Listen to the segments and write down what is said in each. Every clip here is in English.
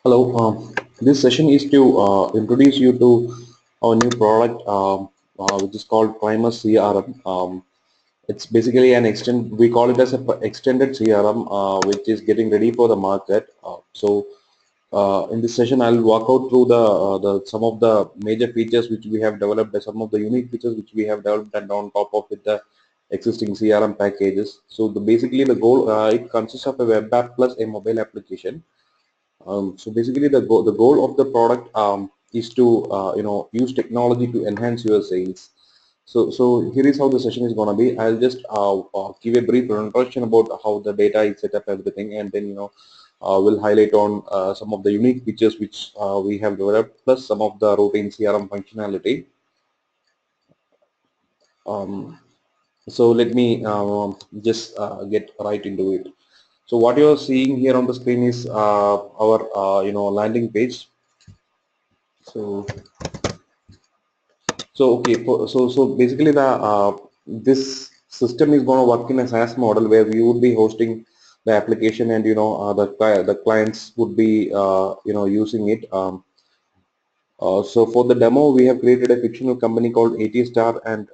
Hello, this session is to introduce you to our new product, which is called Primus CRM. It's basically an extend. We call it as a extended CRM, which is getting ready for the market. In this session, I'll walk out through the some of the major features which we have developed, some of the unique features which we have developed, and on top of it, the existing CRM packages. So basically, the goal it consists of a web app plus a mobile application. So basically, the goal of the product is to use technology to enhance your sales. So here is how the session is going to be. I'll just give a brief introduction about how the data is set up, everything, and then we'll highlight on some of the unique features which we have developed, plus some of the routine CRM functionality. Um, so let me just get right into it. So what you're seeing here on the screen is our landing page. So so basically the this system is going to work in a SaaS model where we would be hosting the application, and the clients would be using it. So for the demo, we have created a fictional company called 80 Star, and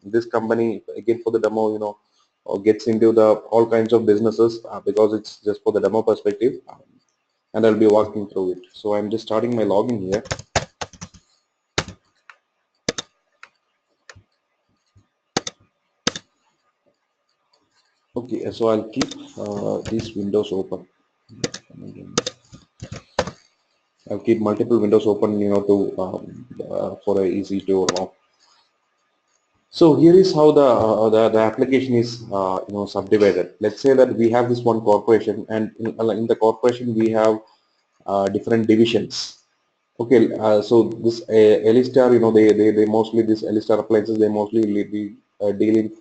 this company, again, for the demo, gets into the all kinds of businesses, because it's just for the demo perspective, and I'll be walking through it. So I'm just starting my login here. Okay, so I'll keep these windows open. I'll keep multiple windows open, to for a easy to. So here is how the application is subdivided. Let's say that we have this one corporation, and in the corporation we have different divisions. Okay, so this Elistar, they mostly, this Elistar appliances, they mostly deal in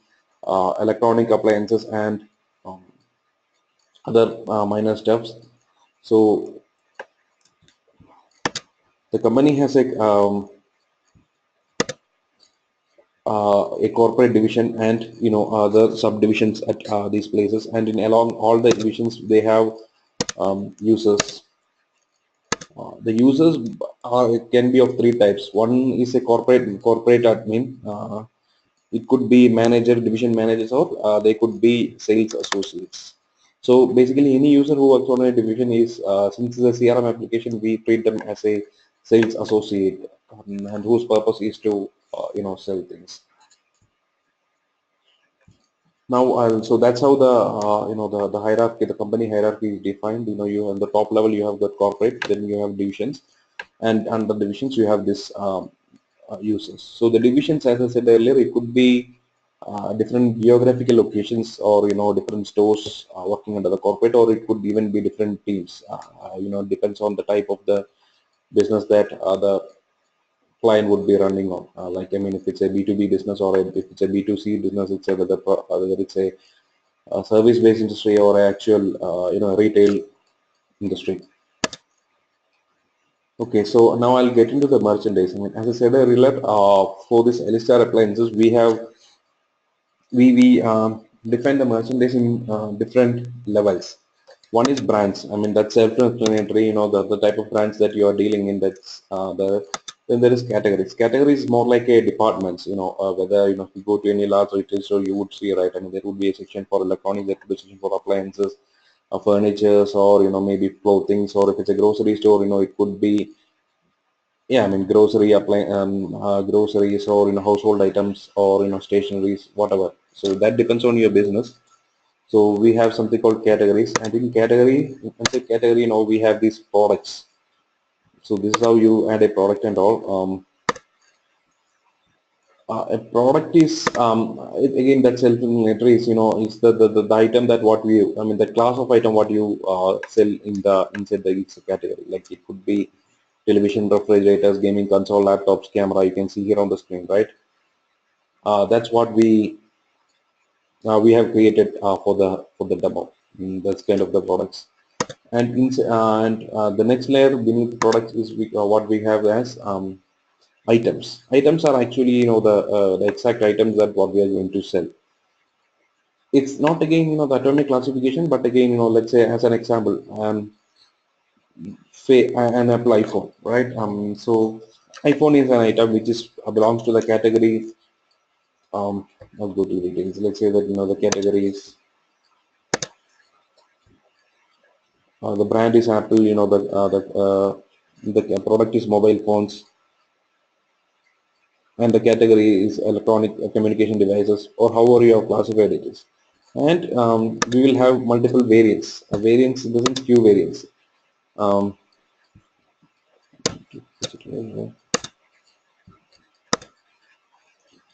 electronic appliances and um, other minor stuffs. So the company has a corporate division, and other subdivisions at these places, and in along all the divisions they have users. The users can be of three types. One is a corporate admin. It could be manager, division managers, or they could be sales associates. So basically, any user who works on a division is, since it's a CRM application, we treat them as a sales associate, and whose purpose is to sell things. Now, so that's how the the hierarchy, the company hierarchy is defined. You on the top level you have the corporate, then you have divisions, and under divisions you have this users. So the divisions, as I said earlier, it could be different geographical locations, or different stores working under the corporate, or it could even be different teams. Depends on the type of the business that the client would be running on. Like, I mean, if it's a B2B business, or if it's a B2C business, it's a whether it's a service-based industry or actual retail industry. Okay, so now I'll get into the merchandise. I mean, as I said earlier, for this Elistar appliances, we define the merchandise in different levels. One is brands. I mean, that's self-explanatory. The type of brands that you are dealing in. That's the Then there is categories. Categories is more like a departments. Whether if you go to any large retail store, you would see, right. I mean, there would be a section for electronics, there could be a section for appliances, furnitures, or maybe clothing. Or if it's a grocery store, it could be, yeah, I mean, groceries, or household items, or stationaries, whatever. So that depends on your business. So we have something called categories, and in category, inside category, we have these products. So this is how you add a product and all. A product is, again, that self-explanatory, is the item that what we, I mean, the class of item what you sell in the inside the each category. Like, it could be television, refrigerators, gaming console, laptops, camera. You can see here on the screen, right? That's what we have created for the demo. That's kind of the products. And the next layer beneath products is what we have as items. Items are actually the exact items that what we are going to sell. it's not again the atomic classification, but again let's say as an example, say an Apple iPhone, right? So iPhone is an item which is belongs to the category. I'll go to the details. Let's say that the category is the brand is Apple. The product is mobile phones, and the category is electronic communication devices, or however you have classified it is. And we will have multiple variants. Variants doesn't few variants. Um,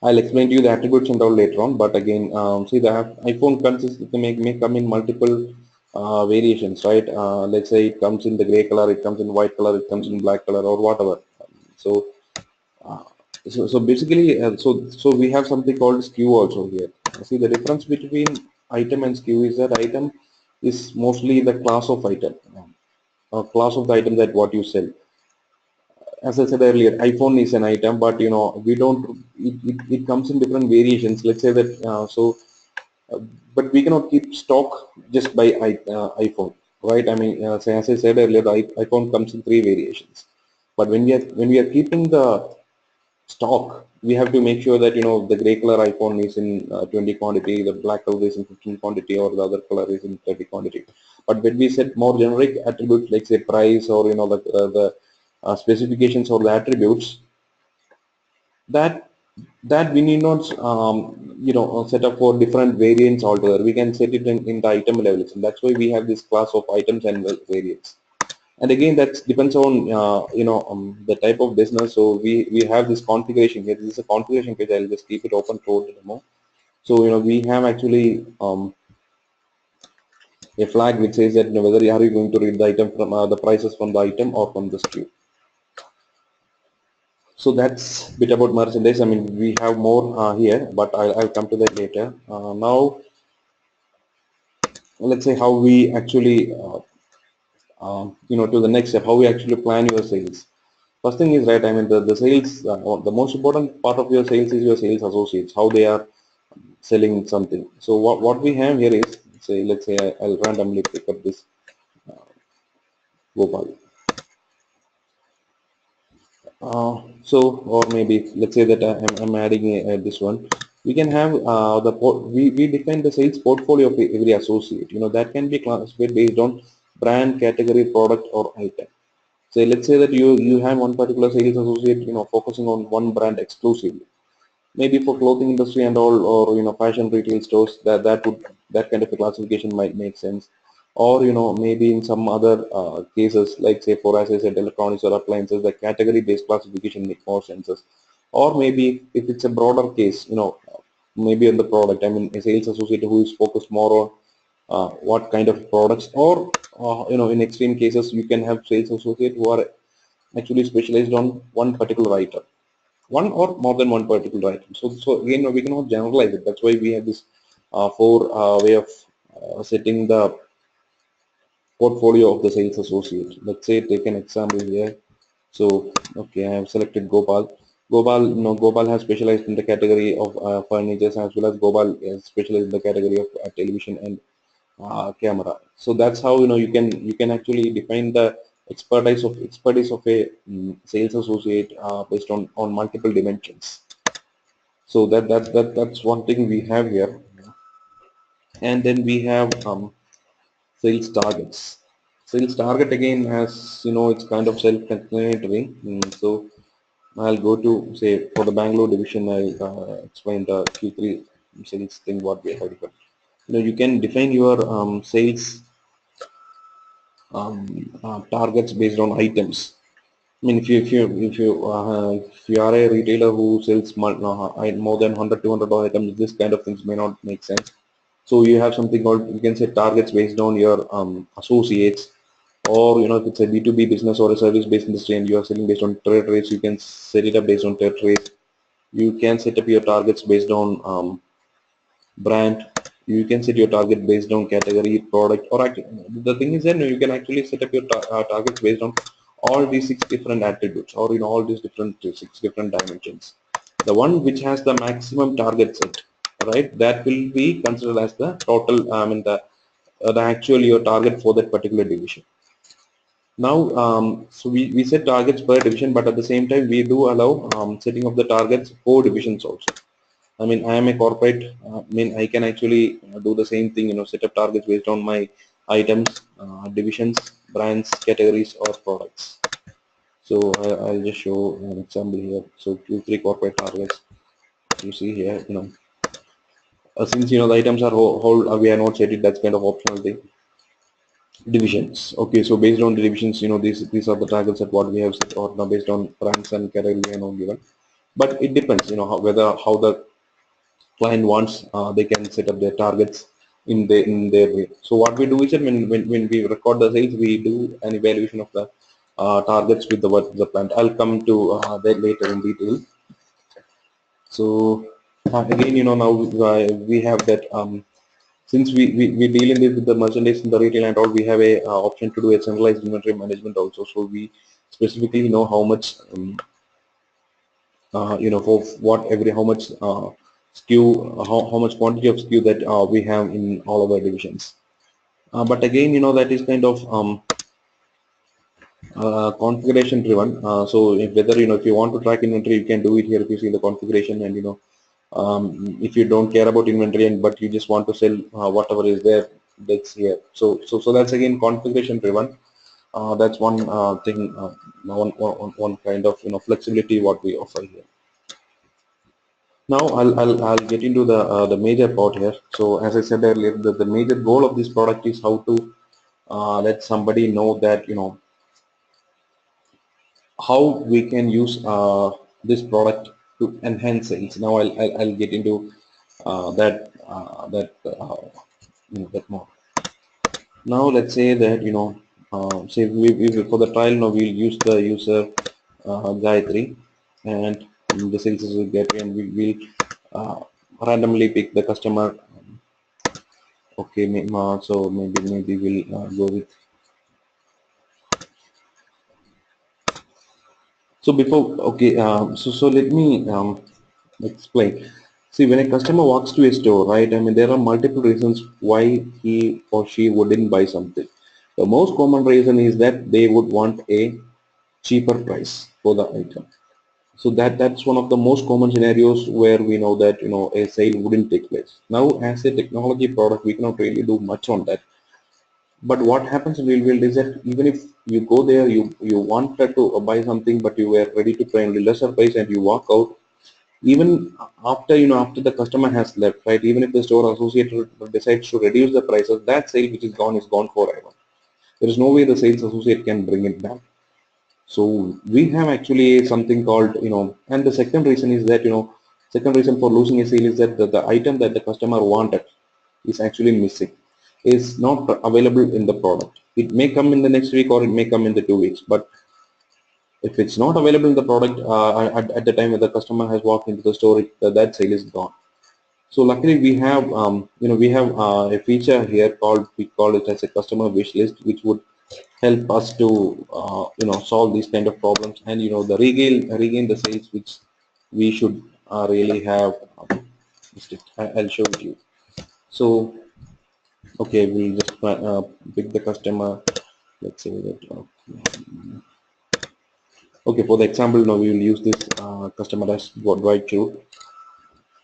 I'll explain to you the attributes and all later on. But again, see the iPhone consists may come in multiple variations, right? Let's say it comes in the gray color, it comes in white color, it comes in black color, or whatever. So, uh, so basically, so we have something called SKU also here. See the difference between item and SKU is that item is mostly the class of item, class of the item that what you sell. As I said earlier, iPhone is an item, but we don't. It comes in different variations. Let's say that but we cannot keep stock just by iPhone, right? I mean, as I said earlier, the iPhone comes in three variations. But when we are keeping the stock, we have to make sure that the gray color iPhone is in 20 quantity, the black color is in 15 quantity, or the other color is in 30 quantity. But when we set more generic attributes like say price, or the specifications or the attributes, that we need not set up for different variants altogether. We can set it in the item levels, and that's why we have this class of items and variants. And again, that depends on the type of business. So we have this configuration here. This is a configuration page. I'll just keep it open for the demo. So we have actually a flag which says that whether are you going to read the item from the prices from the item or from the SKU. So that's a bit about merchandise. I mean, we have more here, but I'll come to that later. Now, let's say how we actually, to the next step, how we actually plan your sales. First thing is, right, I mean, the sales, the most important part of your sales is your sales associates, how they are selling something. So what we have here is, say, let's say I'll randomly pick up this Gopal. Or maybe let's say that I'm adding this one. We can have we define the sales portfolio of every associate. That can be classified based on brand, category, product, or item. So let's say that you have one particular sales associate, focusing on one brand exclusively. Maybe for clothing industry and all, or fashion retail stores, that kind of a classification might make sense. Or maybe in some other cases, like say for, as I said, electronics or appliances, the category based classification make more senses. Or maybe if it's a broader case, maybe on the product, I mean a sales associate who is focused more on what kind of products. Or in extreme cases, you can have sales associate who are actually specialized on one particular item, one or more than one particular item. So again, we cannot generalize it. That's why we have this four way of setting the portfolio of the sales associate. Let's say take an example here. So okay, I have selected Gopal. Gopal has specialized in the category of furnitures, as well as Gopal is specialized in the category of television and camera. So that's how you can actually define the expertise of a sales associate based on multiple dimensions. So that's one thing we have here. And then we have sales targets. Sales target again has, it's kind of self-explanatory. So I'll go to, say, for the Bangalore division, I'll explain the Q3 sales thing what we have here. You can define your sales targets based on items. I mean, if you are a retailer who sells more than 100 200 items, this kind of things may not make sense. So you have something called, you can set targets based on your associates. Or if it's a B2B business or a service-based industry and you are selling based on territories, you can set it up based on territories. You can set up your targets based on brand. You can set your target based on category, product, or actually, the thing is that you can actually set up your targets based on all these six different attributes, or all these different six different dimensions. The one which has the maximum target set, right? That will be considered as the total, I mean the actual your target for that particular division. Now, so we set targets per division, but at the same time, we do allow setting of the targets for divisions also. I mean, I am a corporate. I mean, I can actually do the same thing. Set up targets based on my items, divisions, brands, categories, or products. So I'll just show an example here. So Q3 corporate targets. You see here, since the items are whole, we are not set it. That's kind of optional thing. Divisions. Okay, so based on the divisions, these are the targets that what we have set, or now based on brands and category we are now given. But it depends, whether how the client wants, they can set up their targets in their way. So what we do is that when we record the sales, we do an evaluation of the targets with the plant. I'll come to that later in detail. So again, now we have that. Since we deal in this with the merchandise in the retail and all, we have a option to do a centralized inventory management also. So we specifically know how much for what every how much SKU, how much quantity of SKU that we have in all of our divisions. But again, that is kind of configuration driven. So whether if you want to track inventory, you can do it here if you see the configuration, and if you don't care about inventory and but you just want to sell whatever is there, that's here. So that's again configuration driven. That's one thing, one kind of flexibility what we offer here. Now I'll get into the major part here. So as I said earlier, the major goal of this product is how to let somebody know that how we can use this product to enhance sales. Now I'll get into that more. Now let's say that say we for the trial now we'll use the user Gayatri, and the sales will get, and we will randomly pick the customer. Okay, so maybe we'll go with. So before, okay, so let me explain. See, when a customer walks to a store, right? I mean, there are multiple reasons why he or she wouldn't buy something. The most common reason is that they would want a cheaper price for the item. So that's one of the most common scenarios where we know that a sale wouldn't take place. Now, as a technology product, we cannot really do much on that. But what happens in real world is that even if you go there, you wanted to buy something, but you were ready to pay a lesser price, and you walk out. Even after after the customer has left, right? Even if the store associate decides to reduce the prices, that sale which is gone forever. There is no way the sales associate can bring it back. So we have actually something called and the second reason is that second reason for losing a sale is that the item that the customer wanted is actually missing, is not available in the product. It may come in the next week, or it may come in the 2 weeks, but if it's not available in the product at the time when the customer has walked into the store, that sale is gone. So luckily we have we have a feature here called, we call it as a customer wish list, which would help us to solve these kind of problems, and the regain the sales which we should really have. I'll show it you. So okay, we'll just pick the customer. Let's say that okay, for the example now we will use this customer as worldwide too.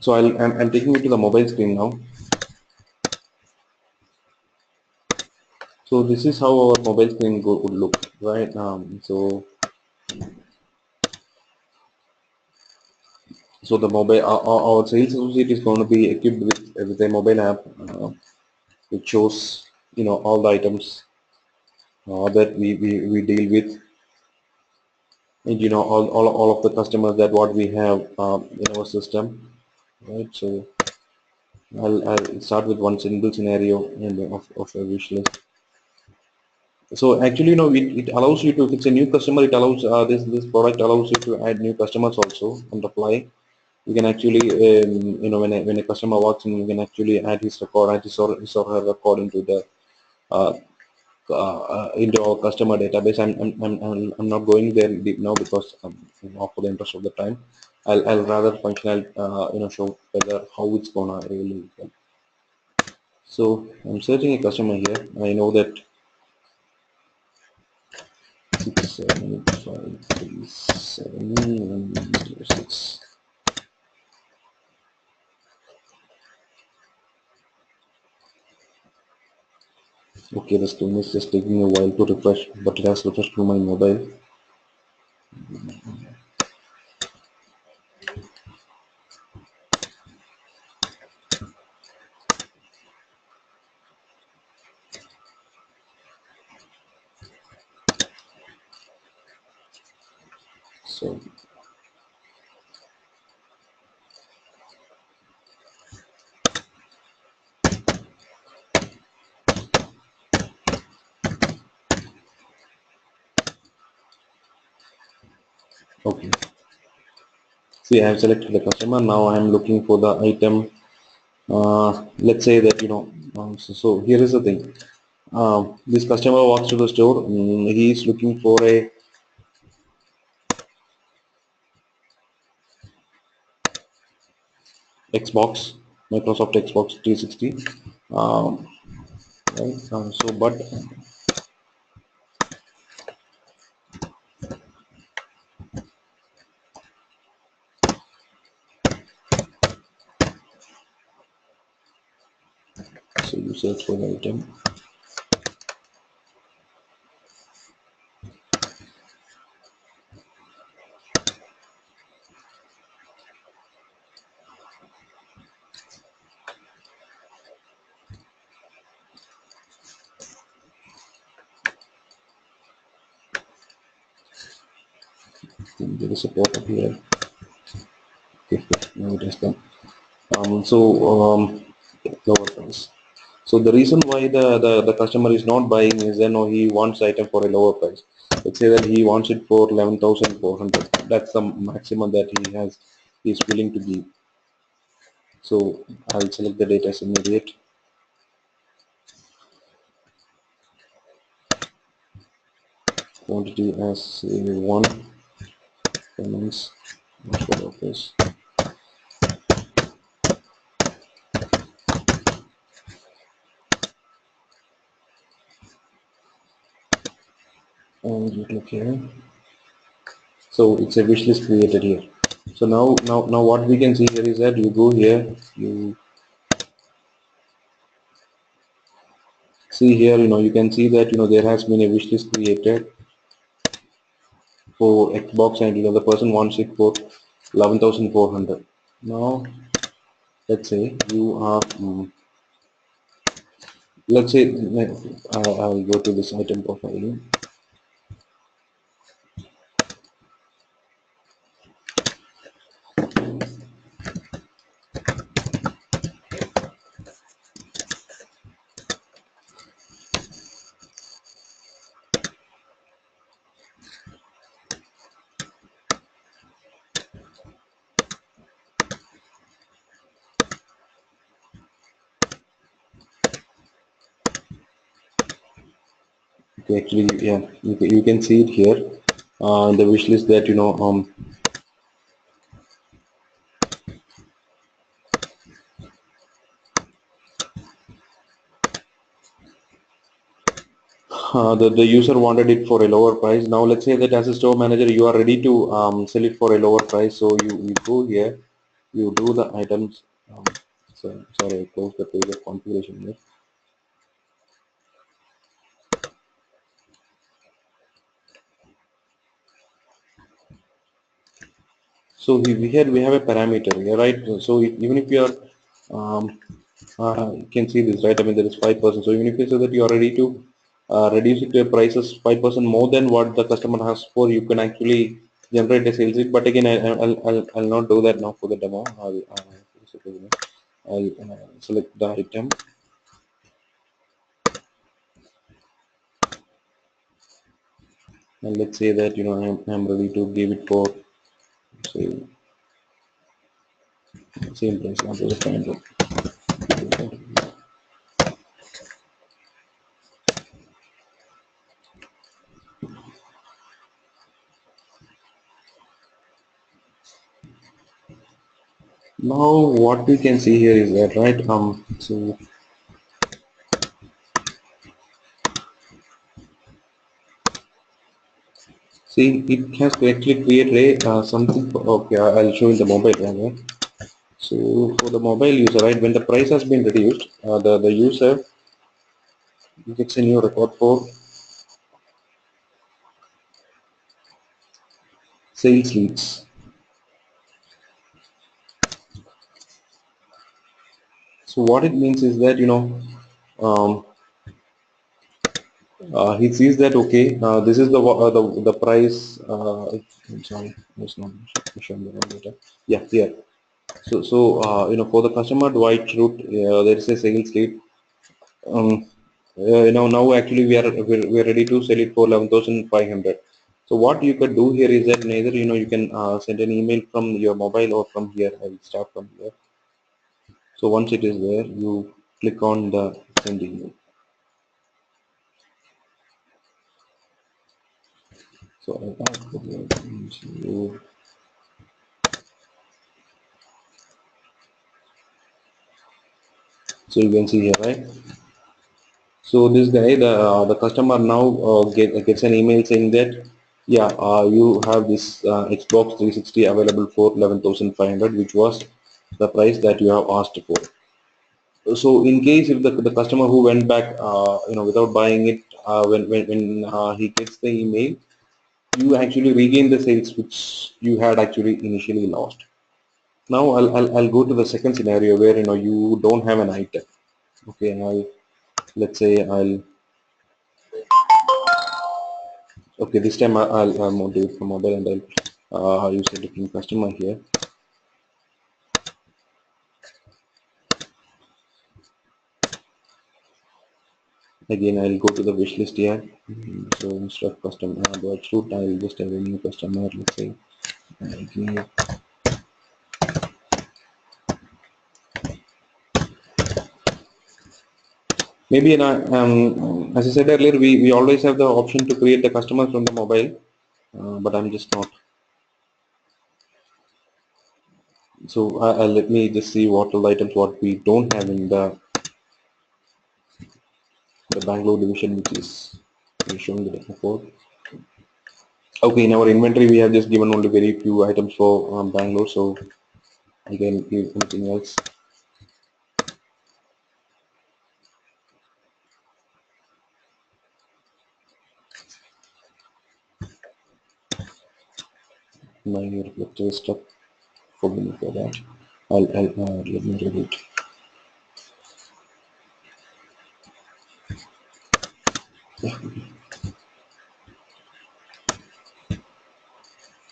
So I'm taking it to the mobile screen now. So this is how our mobile screen would look, right? So the mobile, our sales associate is going to be equipped with a mobile app, which shows all the items that we deal with, and all of the customers that what we have in our system, right? So I'll start with one simple scenario and of a wish list. So actually, it allows you to, if it's a new customer, it allows this product allows you to add new customers also on the fly. You can actually, when a customer walks in, you can actually add his record, add his or her record into the uh, into our customer database. I'm not going there deep now because for the interest of the time. I'll rather functional show whether how it's gonna really help. So I'm searching a customer here. I know that 67537 Okay, the screen is just taking a while to refresh, but it has refreshed to my mobile. So okay, see, I have selected the customer. Now I am looking for the item. Let's say that so here is the thing. This customer walks to the store. He is looking for a Xbox, Microsoft Xbox 360. Um, right. But so you search for the item. Then there is a pop-up here. Okay, now it has done. So lower price. So the reason why the customer is not buying is he wants the item for a lower price. Let's say that he wants it for 11,400. That's the maximum that he is willing to give. So I'll select the date as immediate. Quantity as one. Payments. Office. And you click here. So it's a wish list created here. So now what we can see here is that you go here, you see here, you can see that there has been a wish list created for Xbox, and the person wants it for 11,400. Now let's say you are let's say I'll go to this item profile. Okay, actually, yeah, you can see it here, the wish list that the user wanted it for a lower price. Now let's say that as a store manager you are ready to sell it for a lower price, so you go here, you do the items. So sorry, I closed the page of configuration here. So here we have a parameter here, right? So even if you are you can see this, right? I mean, there is 5%. So even if you say that you are ready to reduce it to a prices 5% more than what the customer has for, you can actually generate a sales lead. But again, I'll not do that now for the demo. I'll select the item, and let's say that I'm ready to give it for say same price. Not the kind of Now what we can see here is that, right, so see, it has actually created something. Okay, I'll show you the mobile one, right? So for the mobile user, right, when the price has been reduced, the user gets a new record for sales leads. So what it means is that, um, he sees that, okay, this is the price. I'm sorry, it's not showing the wrong data. Yeah, here. For the customer Dwight route, there is a sales lead. Um, now actually we are ready to sell it for 11,500. So what you could do here is that neither, you can send an email from your mobile or from here. I will start from here. So once it is there, you click on the send email. So you can see here, right? So this guy, the customer now gets an email saying that, yeah, you have this Xbox 360 available for 11,500, which was the price that you have asked for. So in case if the customer who went back, without buying it, when he gets the email, you actually regain the sales which you had actually initially lost. Now I'll go to the second scenario where you don't have an item. Okay, and let's say I'll okay, this time I'll do it from mobile, and I'll use a different customer here. Again, I'll go to the wish list here. So instead of customer about route, I'll just have a new customer. Let's say give maybe as I said earlier, we always have the option to create the customer from the mobile, but I'm just not. So let me just see what all the items what we don't have in the Bangalore division, which is showing the data for. Okay, in our inventory we have just given only very few items for Bangalore, so I can give anything else. My reflector is stuck. Forgive me for that. I'll let me read it.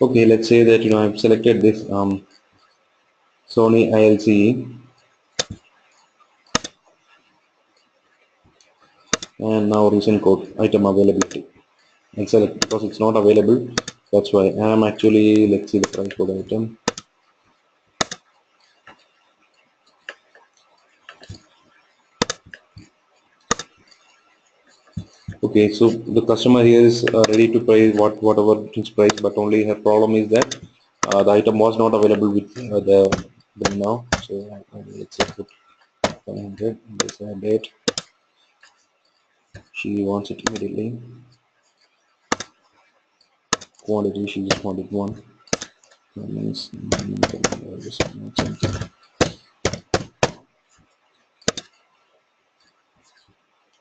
Okay, let's say that I've selected this Sony ILCE, and now recent code item availability. I'll select because it's not available. That's why I'm actually, let's see the price for the item. Okay, so the customer here is ready to pay whatever his price, but only her problem is that the item was not available with the now. So let's say put 500. Let's add date. She wants it immediately. Quantity, she just wanted one. That means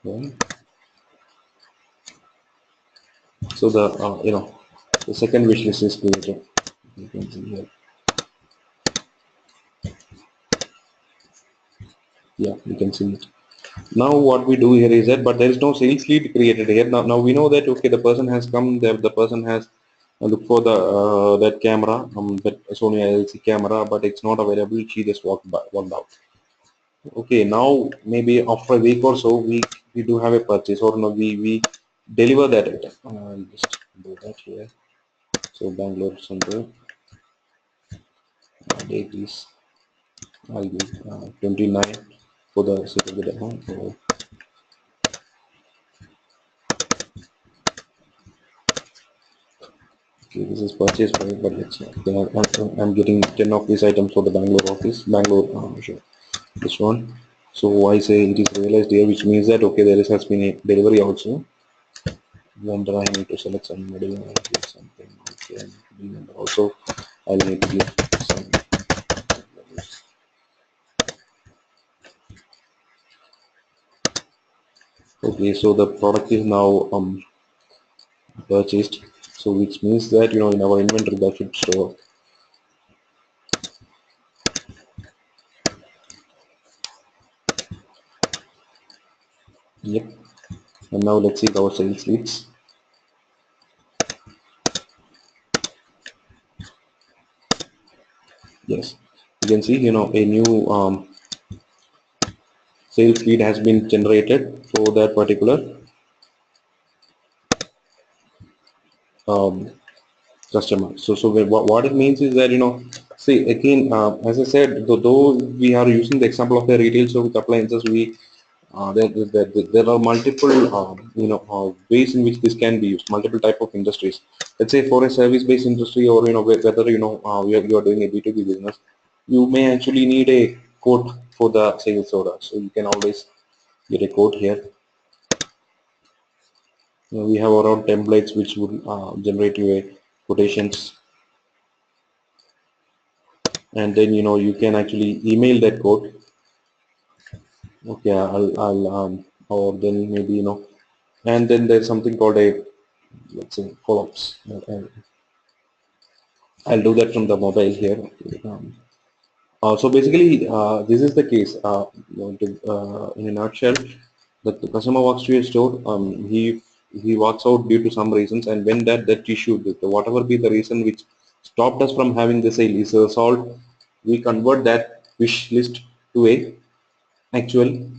okay. So the second wish list is created. You can see here. Yeah, you can see it. Now what we do here is that, but there is no sales lead created here. Now we know that okay, the person has come. The person has looked for the that camera, that Sony LC camera, but it's not available. She just walked out. Okay, now maybe after a week or so, we do have a purchase, or no, we deliver that item. I'll just do that here. So Bangalore Central, date is I'll give 29 for the sake of the demo. So, Okay, this is purchase price, but let's not. I'm getting 10 of these items for the Bangalore office, Bangalore, sure, this one. So I say it is realized here, which means that okay, there has been a delivery also. Vendor, I need to select some middle and give something. Okay, and also I'll need to give some. Okay, so the product is now purchased. So which means that in our inventory that should store. Yep. And now let's see our sales leads. Yes, you can see a new sales lead has been generated for that particular um, customer. So what it means is that see again, as I said, though we are using the example of a retail store with appliances, we there are multiple ways in which this can be used, multiple type of industries. Let's say for a service based industry, or whether you are doing a B2B business, you may actually need a quote for the sales order, so you can always get a quote here. We have our own templates which would generate you a quotations, and then you can actually email that quote. Okay, I'll or then maybe and then there's something called a, let's say, follow-ups. I'll do that from the mobile here. Okay, so basically, this is the case. In a nutshell, the customer walks to a store. He walks out due to some reasons, and when that issue, whatever be the reason which stopped us from having the sale is solved, we convert that wish list to a actual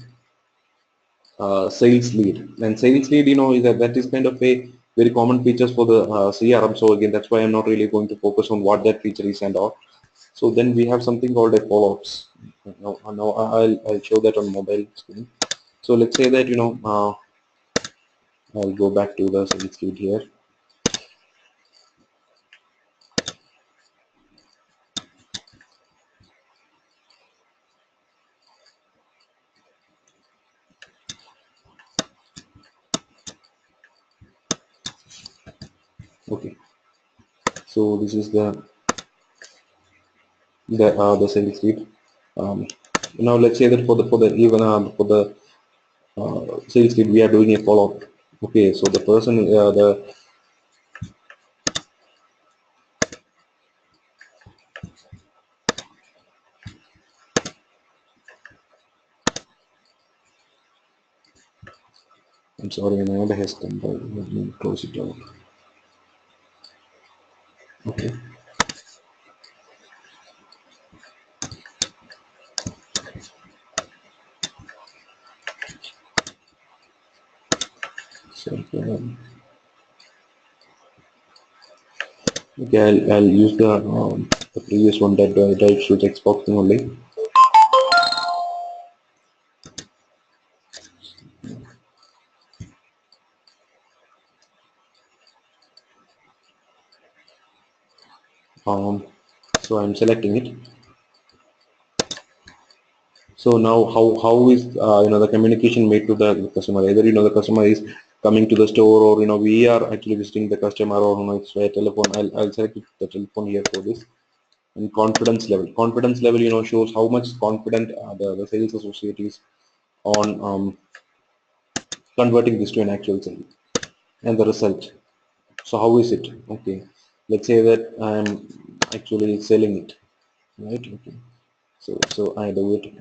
sales lead. And sales lead, is that is kind of a very common features for the CRM. So again, that's why I'm not really going to focus on what that feature is and all. So then we have something called a follow-ups. Now I'll show that on mobile screen. So let's say that I'll go back to the sales lead here. Okay, so this is the sales lead. Um, Now let's say that for the even for the sales lead, we are doing a follow-up. Okay, so the person the I'm sorry, another has come by. Let me close it out. Okay. So okay, I'll use the previous one that types with Xbox only. So I'm selecting it. So now how is the communication made to the customer? Either the customer is coming to the store, or we are actually visiting the customer, or it's via telephone. I'll select the telephone here for this. And confidence level shows how much confident the sales associate is on converting this to an actual sale. And the result, so how is it? Okay, let's say that I'm actually selling it, right? Okay, so I do it.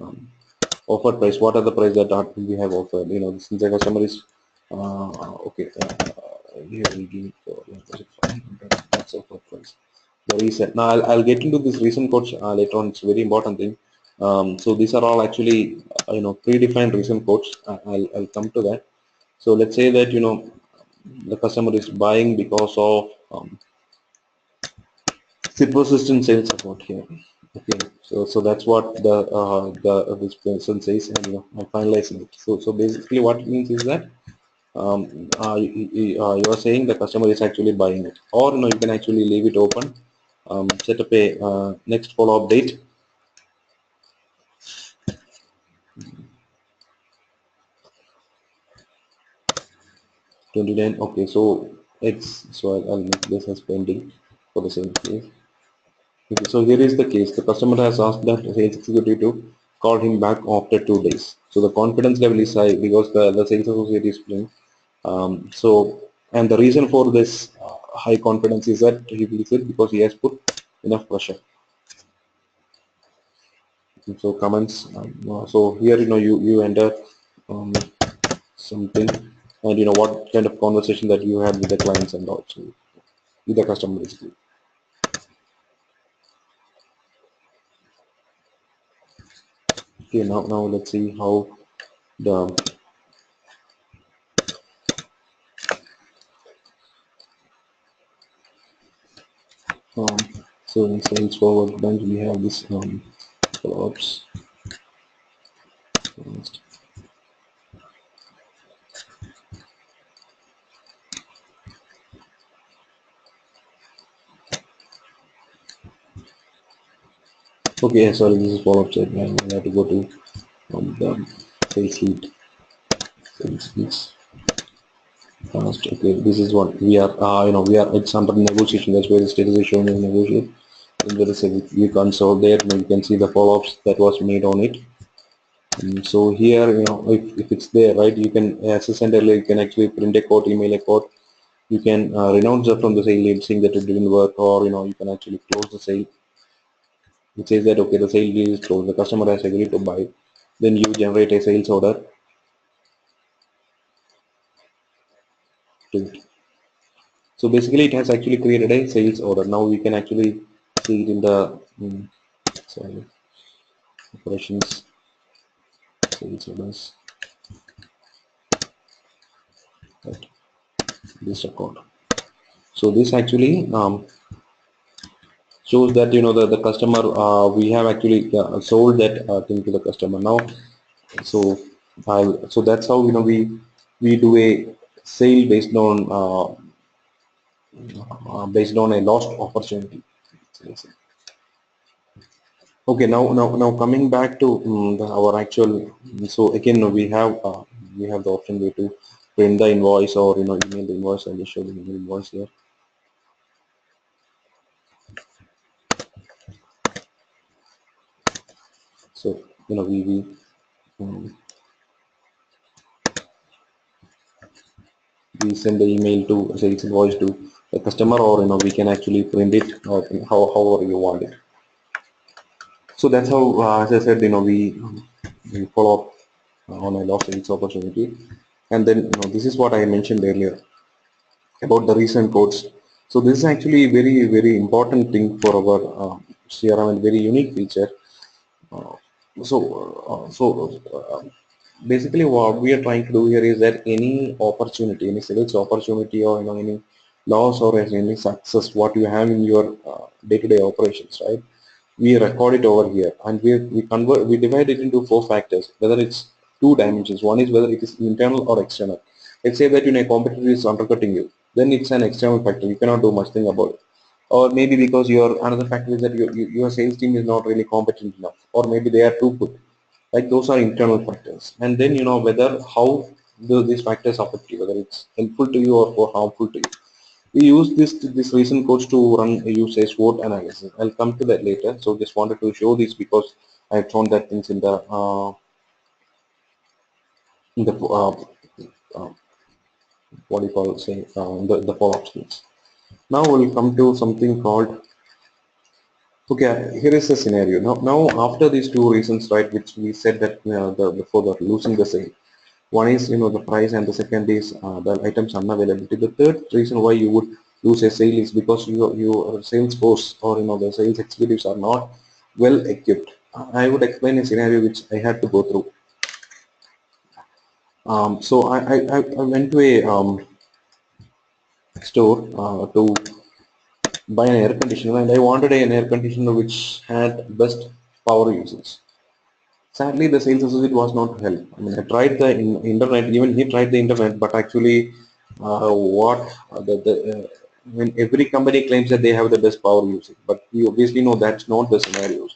Offered price, what are the price that we have offered? Since the customer is okay, here we give it for, was it 500? That's offered price. The reason, now I'll get into this recent codes later on. It's a very important thing. So these are all actually predefined recent codes. I'll come to that. So let's say that the customer is buying because of persistent sales support here. Okay, so that's what the this person says, and I'm finalizing it. So basically, what it means is that you are saying the customer is actually buying it, or you can actually leave it open, set up a next follow-up date. 29. Okay, so I'll make this as pending for the same case. Okay, so here is the case. The customer has asked that sales executive to call him back after 2 days. So the confidence level is high because the sales associate is playing. And the reason for this high confidence is that he feels it because he has put enough pressure. So comments. So here you enter um, something, and what kind of conversation that you had with the clients and also with the customer basically. Okay, now let's see how the um, so in sales forward bunch we have this follow-ups. Okay, sorry, this is follow-up set. Now we have to go to the sales lead. Sales leads. Okay, this is what we are. We are. It's under negotiation. That's why the status is shown in negotiation. And there is a view console there. You can see the follow-ups that was made on it. So here, if it's there, right, you can, as I said earlier, you can actually print a quote, email a quote. You can renounce that from the sale lead, saying that it didn't work, or you can actually close the sale. It says that okay, the sale deal is closed. The customer has agreed to buy. Then you generate a sales order to it. So basically, it has actually created a sales order. Now we can actually see it in the sorry, operations sales orders. Right, this record. So this actually shows that the customer we have actually sold that thing to the customer now. So so that's how we do a sale based on a lost opportunity. Okay, now coming back to our actual. So again, we have the option way to print the invoice, or email the invoice. I'll just show the email invoice here. So um, we send the email to sales invoice to the customer, or we can actually print it, or however you want it. So that's how, as I said, we follow up on a lost sales opportunity. And then this is what I mentioned earlier about the recent codes. So this is actually a very important thing for our CRM, and very unique feature. Uh, so basically what we are trying to do here is that any opportunity, any sales opportunity, or any loss or any success what you have in your day-to-day operations, right? We record it over here, and we divide it into four factors, whether it's two dimensions. One is whether it is internal or external. Let's say that a competitor is undercutting you, then it's an external factor, you cannot do much thing about it. Or maybe because your another factor is that your sales team is not really competent enough, or maybe they are too good. Like those are internal factors. And then whether how do these factors affect you, whether it's helpful to you or harmful to you. We use this recent codes to run a usage SWOT analysis. I'll come to that later. So just wanted to show this because I found that things in the uh, what do you call, say, the follow-up skills. Now we'll come to something called, okay, here is the scenario. Now after these two reasons, right, which we said that before that losing the sale. One is the price, and the second is the items unavailability. The third reason why you would lose a sale is because your sales force, or the sales executives are not well equipped. I would explain a scenario which I had to go through. So I went to a store to buy an air conditioner, and I wanted an air conditioner which had best power usage. Sadly, the sales associate was not to help. I mean, I tried the internet, even he tried the internet, but actually, what when every company claims that they have the best power usage, but we obviously know that's not the scenarios.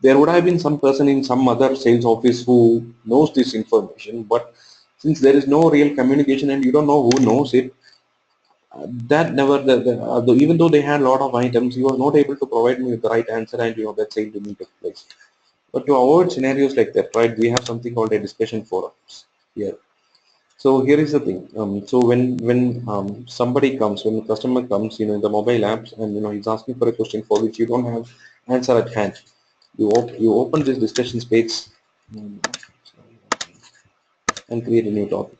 There would have been some person in some other sales office who knows this information, but since there is no real communication and you don't know who knows it, that never even though they had a lot of items, he was not able to provide me with the right answer, and that sale didn't take place. But to avoid scenarios like that, right, we have something called a discussion forums here. So here is the thing. So when somebody comes, when a customer comes, in the mobile apps, and he's asking for a question for which you don't have answer at hand, you open this discussion space, um, and create a new topic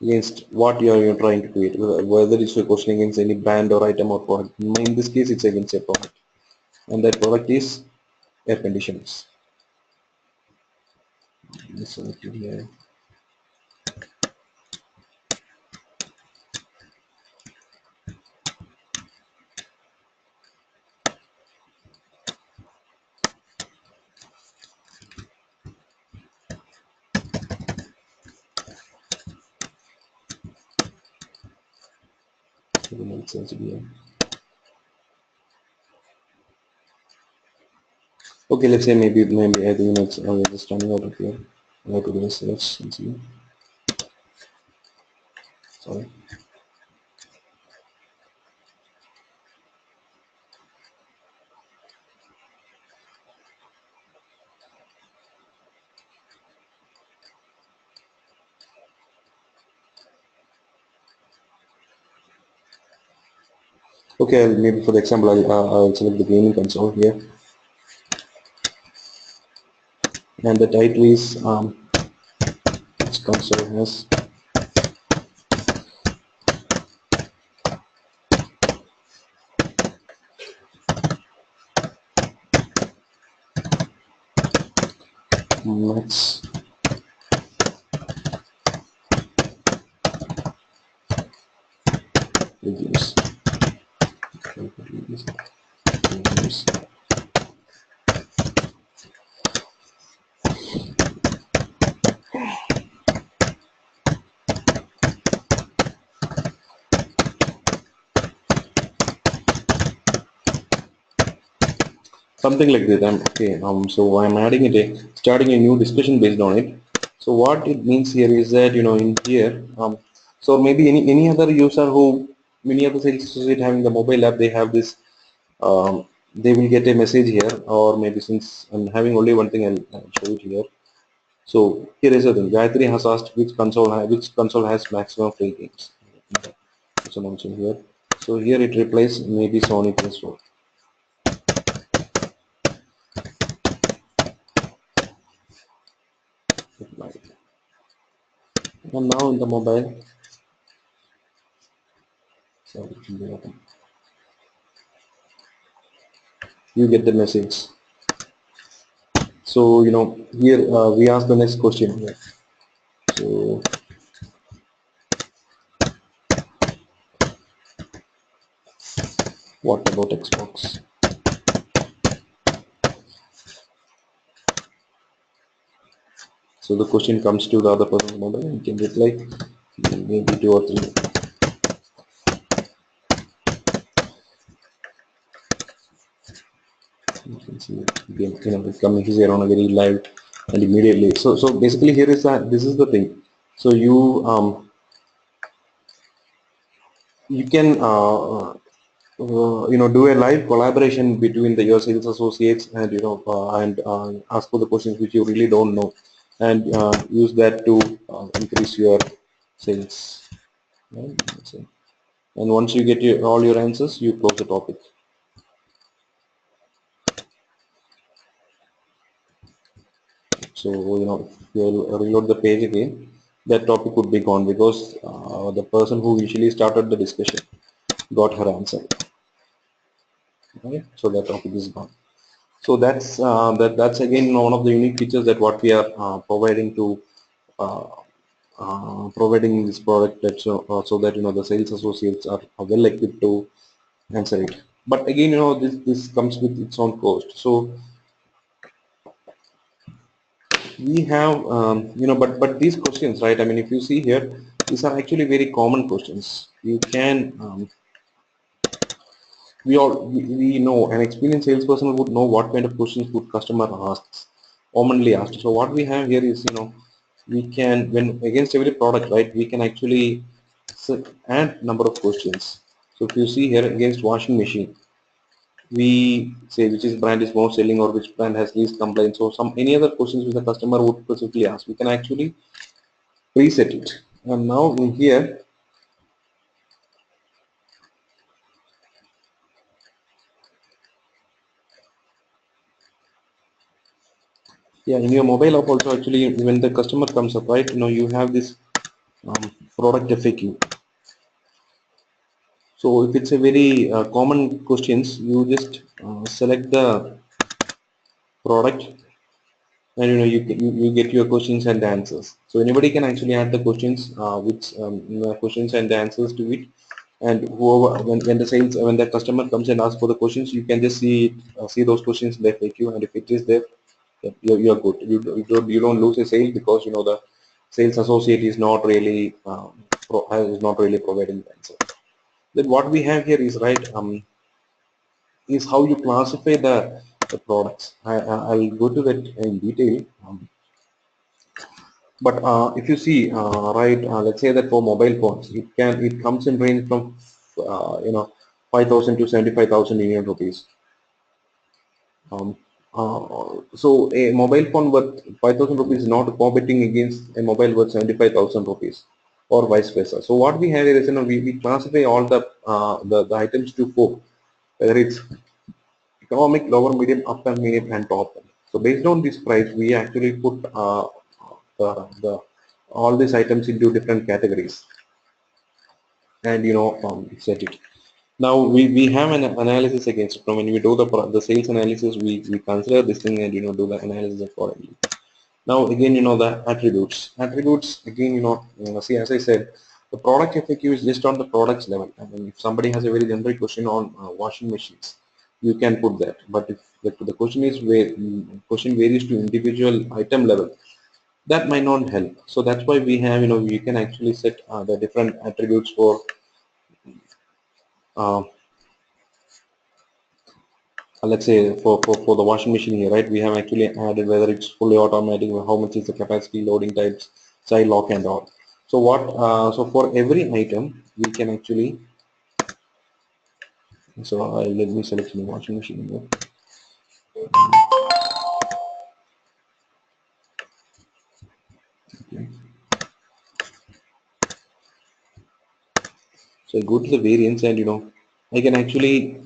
against what you're trying to create, whether it's a question against any brand or item or product. In this case, it's against a product, and that product is air conditioners. So here, okay, let's say maybe I think it's just running out of here. I have to do a search and see. Sorry. Okay, maybe for the example, I'll select the gaming console here, and the title is which console has max reviews. Reviews. Something like that. So I'm adding starting a new discussion based on it. So what it means here is that in here, so maybe any other user who many other sales associate having the mobile app, they have this, they will get a message here, or maybe since I'm having only one thing, I'll show it here. So here is the thing. Gayatri has asked which console has maximum free games. It's mentioned here. So here it replies maybe Sony PS4. And now in the mobile, sorry, you get the message. So here we ask the next question here. So what about Xbox? So the question comes to the other person's mobile and can reply maybe 2 or 3. You can see again, it's coming here on a very live and immediately. So basically here is that this is the thing. So you can do a live collaboration between your sales associates, and ask for the questions which you really don't know, and use that to increase your sales, right? And once you get all your answers, you close the topic. So you'll reload the page again, that topic would be gone, because the person who usually started the discussion got her answer, right? So that topic is gone. So that's again one of the unique features that what we are providing to uh, providing this product, that so that the sales associates are well equipped to answer it. But again, this comes with its own cost. So we have but these questions, right? I mean, if you see here, these are actually very common questions. You can we know an experienced salesperson would know what kind of questions would customer asks, commonly asked. So what we have here is, we can, when against every product, right, we can actually add number of questions. So if you see here, against washing machine, we say which is brand is more selling, or which brand has least complaints, or some any other questions which the customer would specifically ask. We can actually preset it. And now in here, yeah, in your mobile app also, actually, when the customer comes up, right, you have this product FAQ. So if it's a very common questions, you just select the product, and you get your questions and answers. So anybody can actually add the questions, which questions and answers to it. And whoever, when the customer comes and asks for the questions, you can just see those questions in the FAQ, and if it is there, yeah, you're good. You don't lose a sale, because the sales associate is not really is not really providing the answer. Then what we have here is, right, is how you classify the products. I'll go to that in detail. But if you see, right, let's say that for mobile phones, it comes in range from 5,000 to 75,000 Indian rupees. So a mobile phone worth 5,000 rupees is not competing against a mobile worth 75,000 rupees, or vice versa. So what we have here is, we classify all the items to four, whether it's economic, lower, medium, upper, medium, and top. So based on this price, we actually put the all these items into different categories, and set it. Now we have an analysis against it. Now when we do the sales analysis, we consider this thing, and do the analysis accordingly. Now again, the attributes again, see, as I said, the product FAQ is just on the products level. I mean, if somebody has a very generic question on washing machines, you can put that. But if the question is question varies to individual item level, that might not help. So that's why we have, you can actually set the different attributes for uh, let's say for the washing machine here, right? We have actually added whether it's fully automatic, or how much is the capacity, loading types, child lock, and all. So so for every item we can actually, let me select the washing machine here. Okay. So I go to the variants, and I can actually,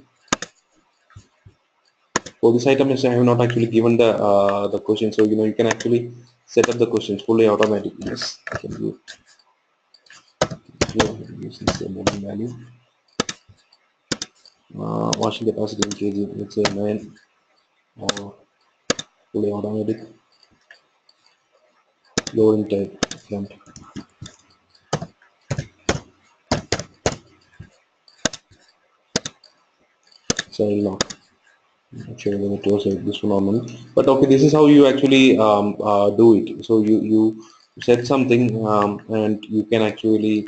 for this item, I have not actually given the question. So you can actually set up the questions fully automatic. Yes, I can do it. Using the moving value, washing capacity in kg, let's say 9, or fully automatic, loading type front, child lock. Actually, when it was this normal, but okay, this is how you actually do it. So you set something, and you can actually,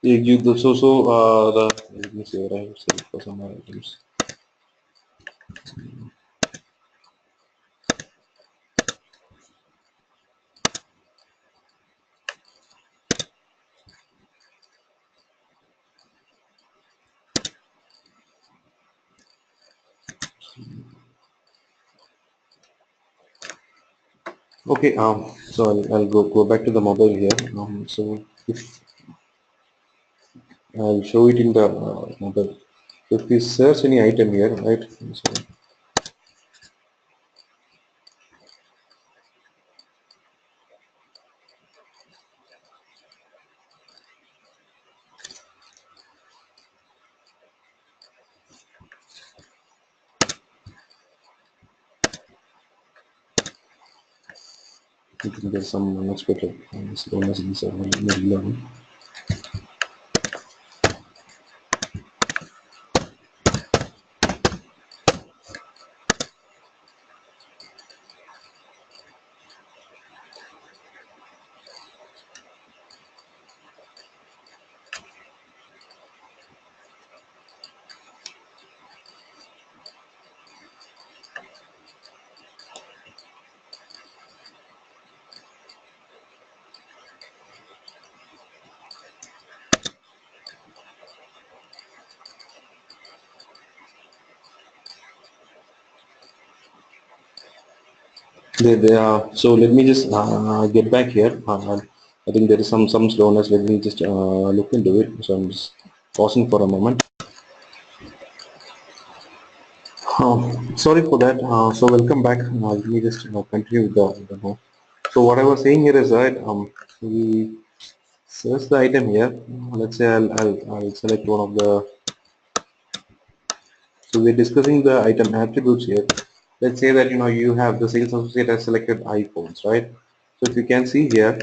the let me see what I have said for some items. Okay, so I'll go back to the mobile here. So if I'll show it in the mobile. If we search any item here, right? So you can get some unexpected bonus in 11. So let me just get back here. I think there is some slowness. Let me just look into it. So I'm just pausing for a moment. Sorry for that. So welcome back. Let me just continue with the note. So what I was saying here is that we search the item here. Let's say I'll select one of the. So we're discussing the item attributes here. Let's say that you have the sales associate has selected iPhones, right? So if you can see here,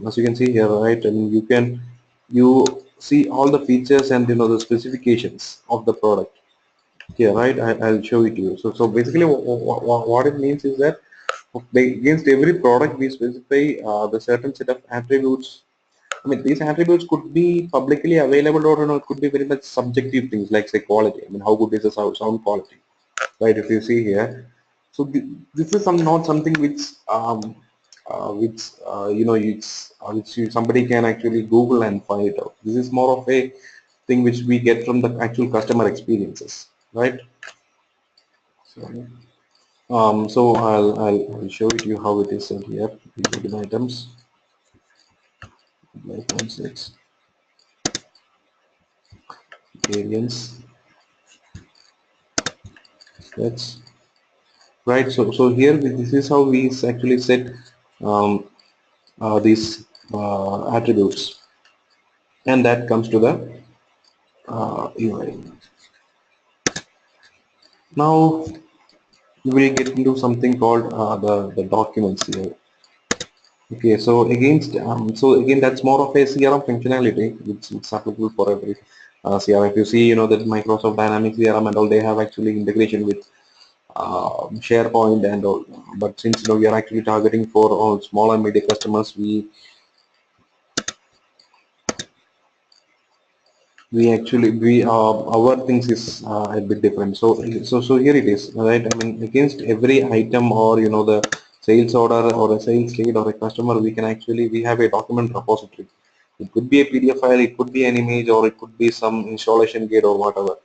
as you can see here, right, and you see all the features and the specifications of the product here, right? I'll show it to you. So basically, what it means is that against every product we specify the certain set of attributes. I mean, these attributes could be publicly available, or it could be very much subjective things like say quality. I mean, how good is the sound quality, right? If you see here, so this is not something which somebody can actually Google and find it out. This is more of a thing which we get from the actual customer experiences, right? So I'll show it you how it is sent here. We go to the items, iPhone 6 variants. That's right. So here this is how we actually set um, these attributes, and that comes to the UI. Now we will get into something called the documents here. Okay, so so again that's more of a CRM functionality. It's applicable for every CRM. If you see, that Microsoft Dynamics CRM and all, they have actually integration with SharePoint and all. But since we are actually targeting for all small and medium customers, we actually we our things is a bit different. So here it is, right? I mean, against every item, or the sales order or a sales lead or a customer, we have a document repository. It could be a PDF file, it could be an image, or it could be some installation guide or whatever.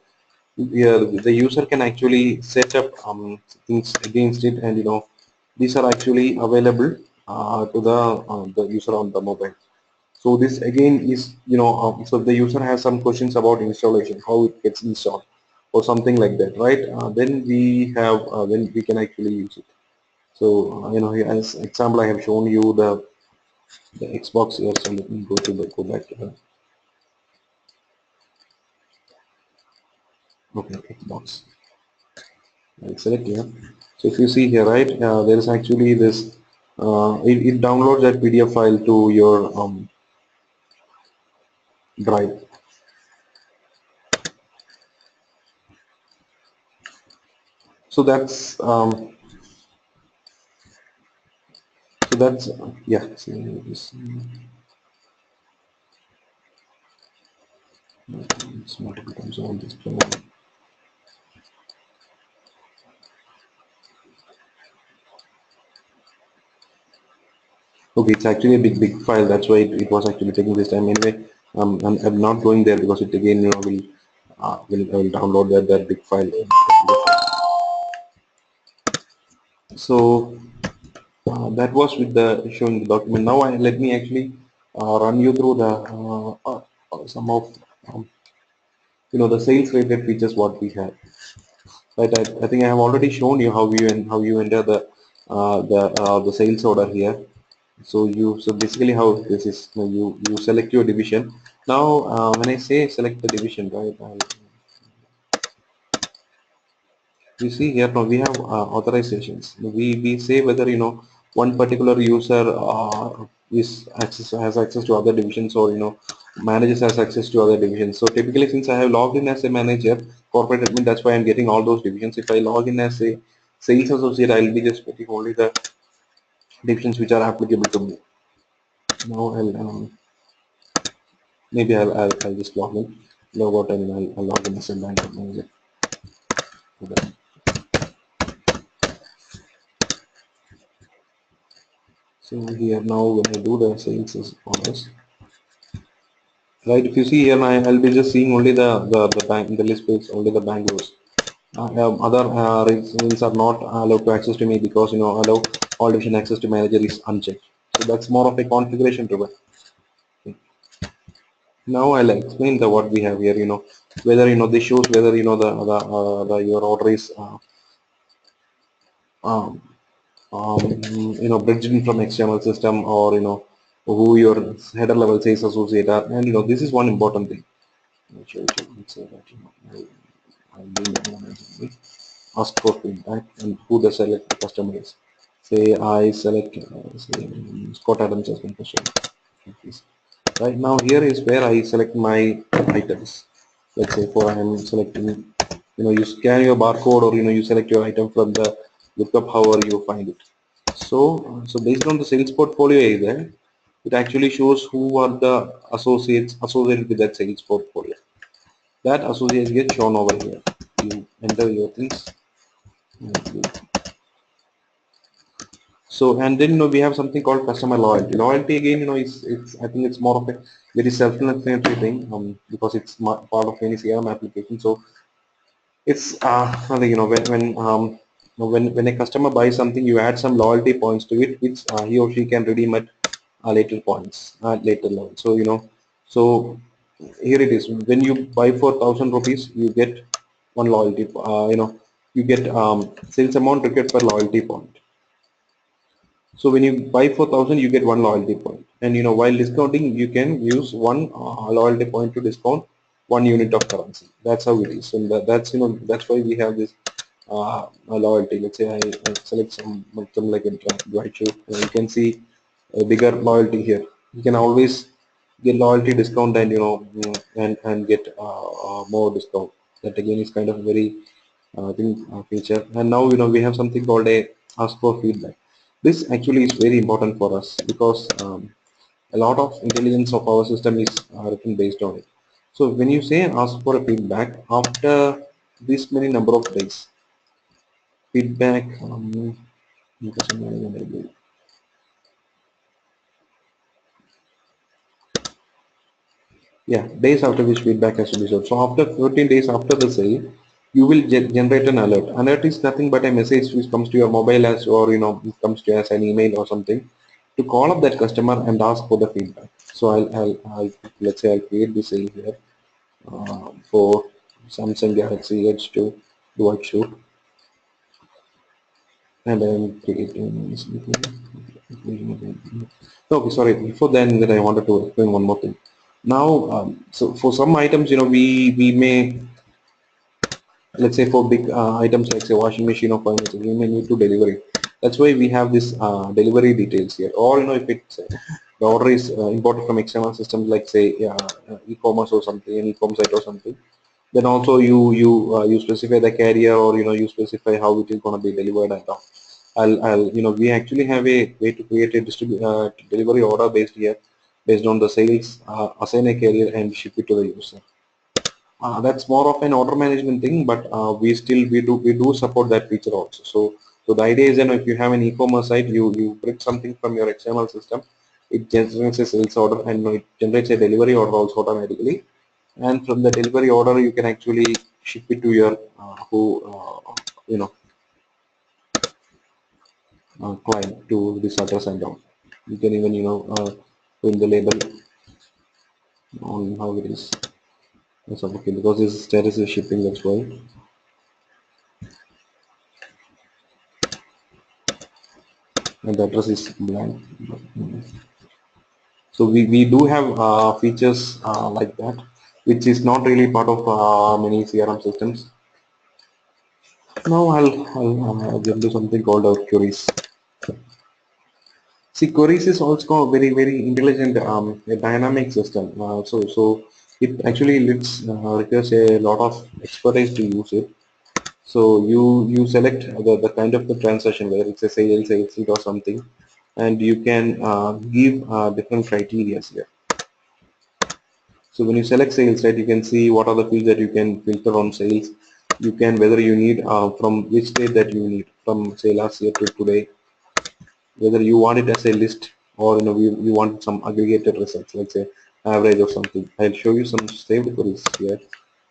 Yeah, the user can actually set up things against it, and these are actually available to the user on the mobile. So this again is, so if the user has some questions about installation, how it gets installed or something like that, right? Then we can actually use it. So, here as example, I have shown you the Xbox here. So let me go back to the, okay, Xbox. I'll select here. So if you see here, right, there is actually this, it downloads that PDF file to your drive. So that's yeah. See, it's multiple times on this plan. Okay, it's actually a big file. That's why it was actually taking this time. Anyway, I'm not going there because it again will download that big file. So that was with the showing the document. Now let me actually run you through the some of the sales related features what we have. Right, I think I have already shown you how you enter the sales order here. So basically how this is, you select your division. Now when I say select the division, right, you see here now we have authorizations. We say whether one particular user has access to other divisions, or managers has access to other divisions. So typically, since I have logged in as a manager, corporate admin, that's why I'm getting all those divisions. If I log in as a sales associate, I'll be just getting only the divisions which are applicable to me. Now I'll just log in, log out, and I'll log in as a bank manager. Okay. So here now when I do the sales orders, right? If you see here, I'll be just seeing only the bank, the list page, only the bank rows. Other regions are not allowed to access to me because allow all division access to manager is unchecked. So that's more of a configuration driven. Now I'll explain the what we have here. Whether this shows whether the your order is um, bridged in from external system, or who your header level sales associate are. And this is one important thing. Which I can say that I'm doing ask for feedback and who the select the customer is. Say I select say Scott Adams as my customer. Right now here is where I select my items. Let's say for I am selecting, you scan your barcode, or you select your item from the lookup, however you find it. So based on the sales portfolio either, it actually shows who are the associates associated with that sales portfolio. That associates get shown over here. You enter your things. So, and then we have something called customer loyalty. Loyalty again, it's I think it's more of a very self-explanatory thing, because it's part of any CRM application. So it's when a customer buys something, you add some loyalty points to it, which he or she can redeem at later points at later level. So so here it is. When you buy for 1,000 rupees, you get one loyalty. You get sales amount required per loyalty point. So when you buy for 1,000, you get one loyalty point. And while discounting, you can use one loyalty point to discount 1 unit of currency. That's how it is. And that's why we have this loyalty. Let's say I select some like a white shoe. You can see a bigger loyalty here. You can always get loyalty discount, and and get more discount. That again is kind of a very thing feature. And now we have something called a ask for feedback. This actually is very important for us, because a lot of intelligence of our system is written based on it. So when you say ask for a feedback after this many number of days, feedback yeah, days after which feedback has to be served. So after 14 days after the sale, you will generate an alert. Alert is nothing but a message which comes to your mobile, as or it comes to as an email or something, to call up that customer and ask for the feedback. So I'll let's say I'll create this sale here for Samsung Galaxy Edge 2 Dual Shoot, and I'm creating okay, sorry. Before then, that I wanted to explain one more thing. Now, so for some items, we may, let's say for big items like say washing machine or furniture, we may need to deliver it. That's why we have this delivery details here. Or if it's the order is imported from external systems like say e-commerce or something, an e-commerce site or something, then also you specify the carrier, or you specify how it is going to be delivered and all. We actually have a way to create a delivery order based here, based on the sales, assign a carrier and ship it to the user. That's more of an order management thing, but we do support that feature also. So the idea is that if you have an e-commerce site, you print something from your external system, it generates a sales order, and it generates a delivery order also automatically. And from the delivery order, you can actually ship it to your who you know client to this address and all. You can even put the label on how it is. That's okay, because this status is shipping. That's why. And the address is blank. So we do have features like that, which is not really part of many CRM systems. Now I'll jump to something called queries. See, queries is also a very intelligent, a dynamic system. So it actually requires a lot of expertise to use it. So you select the kind of the transaction, whether it's a sales or something, and you can give different criteria here. So when you select sales, right, you can see what are the fields that you can filter on sales. You can whether you need from which state that you need, from say last year to today, whether you want it as a list, or you want some aggregated results, like say average or something. I'll show you some saved queries here.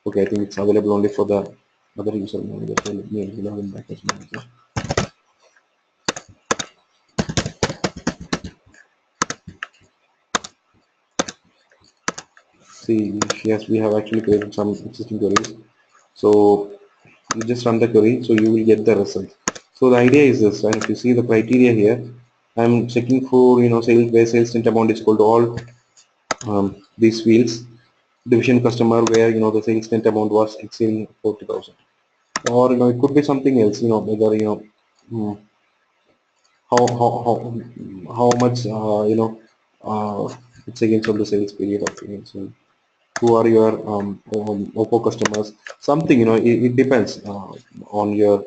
Okay, I think it's available only for the other user manager. So let me log in back as manager. See, yes, we have actually created some existing queries. So you just run the query, so you will get the result. So the idea is this, and if you see the criteria here, I'm checking for sales where sales intent amount is equal to all these fields. Division customer where the sales intent amount was exceeding 40,000, or it could be something else. Whether hmm, how much it's against on the sales period of so who are your Oppo customers, something it depends on your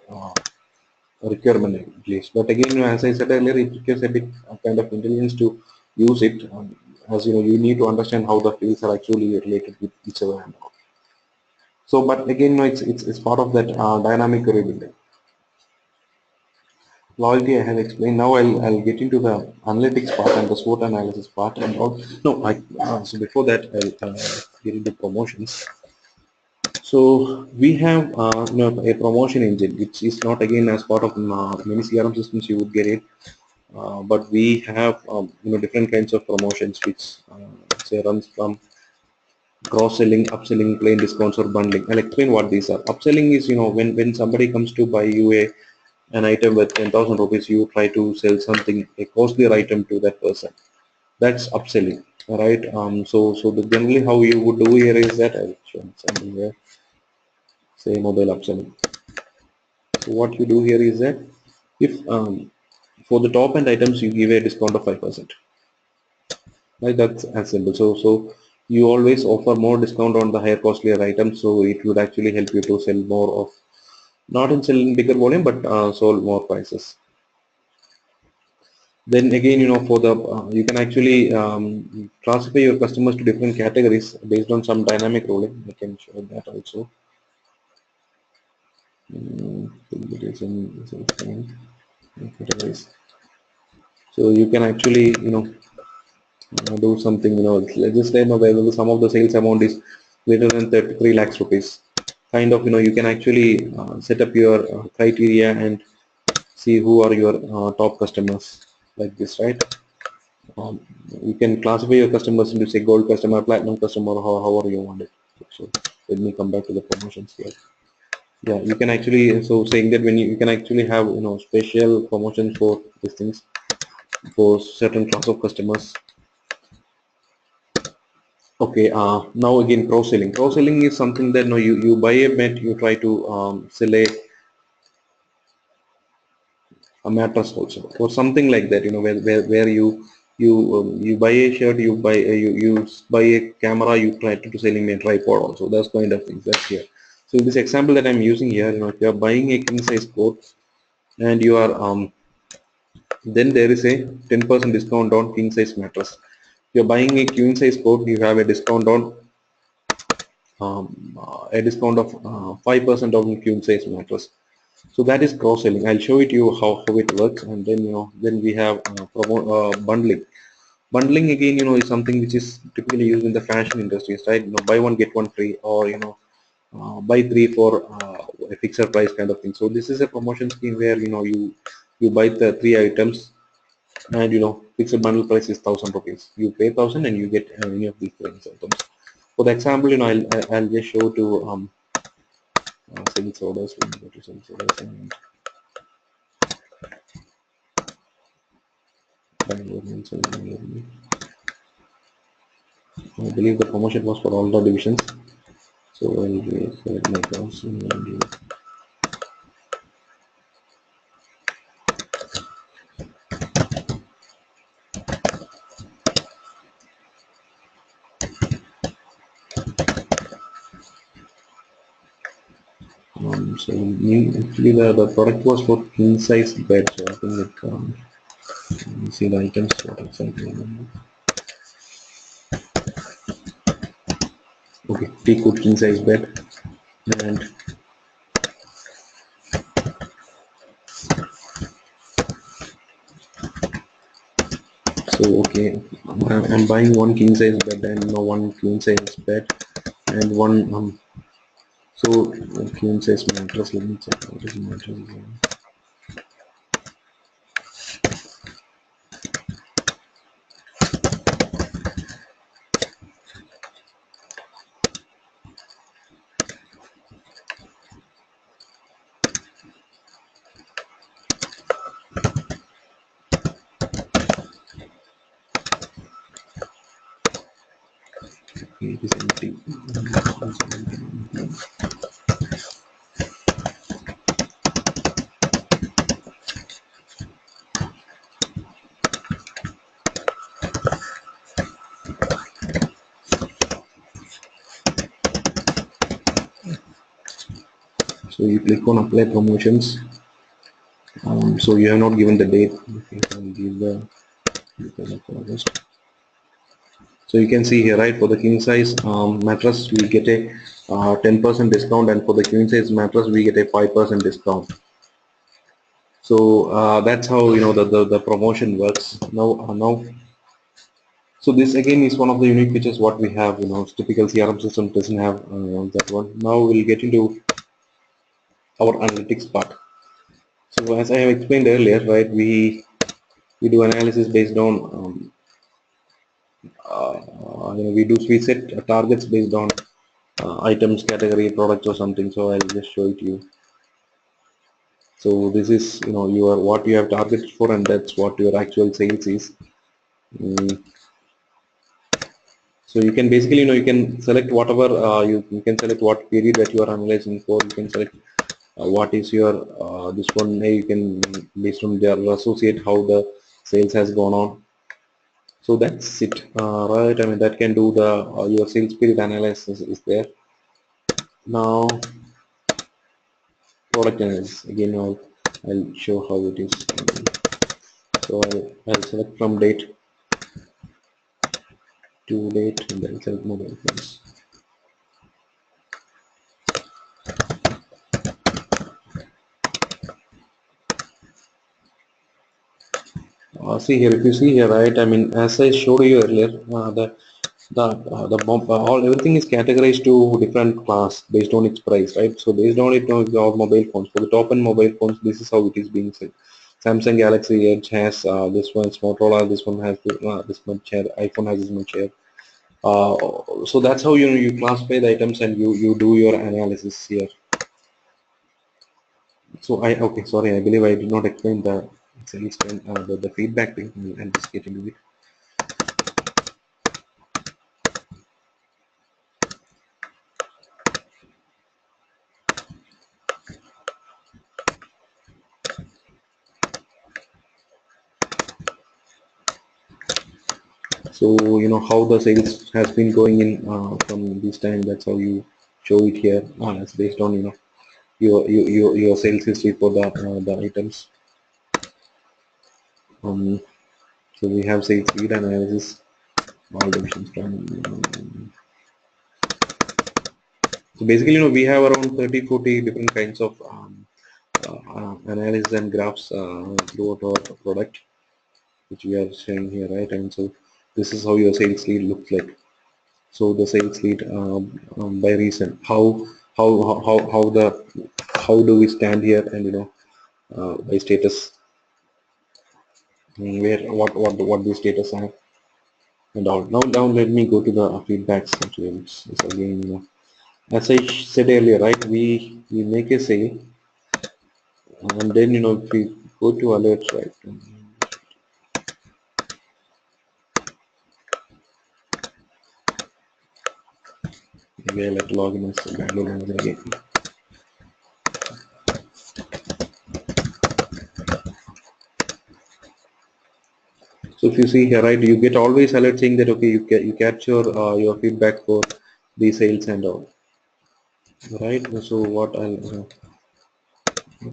requirement at least. But again, as I said earlier, it requires a bit kind of intelligence to use it, as you need to understand how the fields are actually related with each other and all. So but again, it's part of that dynamic query building. Loyalty I have explained. Now I'll get into the analytics part and the SWOT analysis part and all. No, so before that I'll get into promotions. So we have a promotion engine which is not again as part of many CRM systems you would get it, but we have different kinds of promotions which say runs from cross-selling, upselling, plain discounts or bundling. I'll explain what these are. Upselling is when somebody comes to buy you an item with 10,000 rupees, you try to sell something a costlier item to that person. That's upselling, all right? Generally how you would do here is that I'll show something here. Say mobile upselling. So what you do here is that if for the top end items you give a discount of 5%, right? That's as simple. So you always offer more discount on the higher costlier items, so it would actually help you to sell more of, not in selling bigger volume, but sold more prices. Then again, for the you can actually classify your customers to different categories based on some dynamic ruling. I can show that also. It is in categories. So you can actually do something. Let's just say whether the sum of the sales amount is greater than 33 lakhs rupees. Kind of you can actually set up your criteria and see who are your top customers like this, right? um, you can classify your customers into say gold customer, platinum customer, however you want it. So let me come back to the promotions here. Yeah, you can actually, so saying that when you can actually have special promotions for these things for certain class of customers. Okay, now again cross-selling. Cross-selling is something that you buy a mat, you try to sell a mattress also or something like that, where you buy a shirt, you buy a camera, you try to selling a tripod also. That's kind of things that's here. So this example that I'm using here, if you are buying a king size coat and you are then there is a 10% discount on king size mattress. If you're buying a queen size coat, you have a discount on a discount of 5% on queen size mattress. So that is cross selling. I'll show it you how it works, and then then we have bundling. Bundling again is something which is typically used in the fashion industries, right? Buy one get one free, or buy three for a fixed price kind of thing. So this is a promotion scheme where you buy the three items, and fixed bundle price is 1,000 rupees. You pay 1,000 and you get any of these three items. For the example, I'll just show to sales orders. Let me go to sales orders and I believe the promotion was for all the divisions. So I'll select my accounts and so actually the product was for king size bed. So I think let me see the items what exactly. Okay, teakwood king size bed, and so okay, I'm buying one king size bed and one queen size bed and one so queen size mattress. Let me check what is mattress. Okay, it is empty. So you click on apply promotions. So you have not given the date. Okay, so I'll give the August. So you can see here, right, for the king size mattress we get a 10% discount, and for the queen size mattress we get a 5% discount. So that's how the promotion works now. So this again is one of the unique features what we have. Typical CRM system doesn't have that one. Now we'll get into our analytics part. So as I have explained earlier, right, we do analysis based on we set targets based on items, category, products, or something. So I'll just show it to you. So this is your what you have targeted for, and that's what your actual sales is. Mm, so you can basically you can select whatever you can select what period that you are analyzing for. You can select what is your this one. You can, based on their associate, how the sales has gone on. So that's it, right? I mean, that can do the your sales period analysis is there. Now product analysis again. I'll show how it is. So I'll select from date to date, and then select mobile phones. See here, if you see here, right? I mean, as I showed you earlier, all everything is categorized to different class based on its price, right? So based on it, our mobile phones, for the top end mobile phones, this is how it is being said. Samsung Galaxy Edge has this one, Motorola this one has this much share, iPhone has this much share. So that's how you classify the items, and you do your analysis here. So okay, sorry, I believe I did not explain the feedback thing. I'm just getting to it. So how the sales has been going in from this time. That's how you show it here. It's based on your sales history for the items. Um, so we have sales lead analysis, all divisions done. So basically, we have around 30-40 different kinds of analysis and graphs throughout our product, which we are showing here, right? And so this is how your sales lead looks like. So the sales lead by reason, how do we stand here, and by status, where what the status are and all. Now let me go to the feedbacks. It's again, as I said earlier, right, we make a sale, and then if we go to alerts, right, maybe I'll log in as Bangalore manager again. So if you see here, right, you get always alert saying that okay, you capture your feedback for the sales and all, right? So what I'll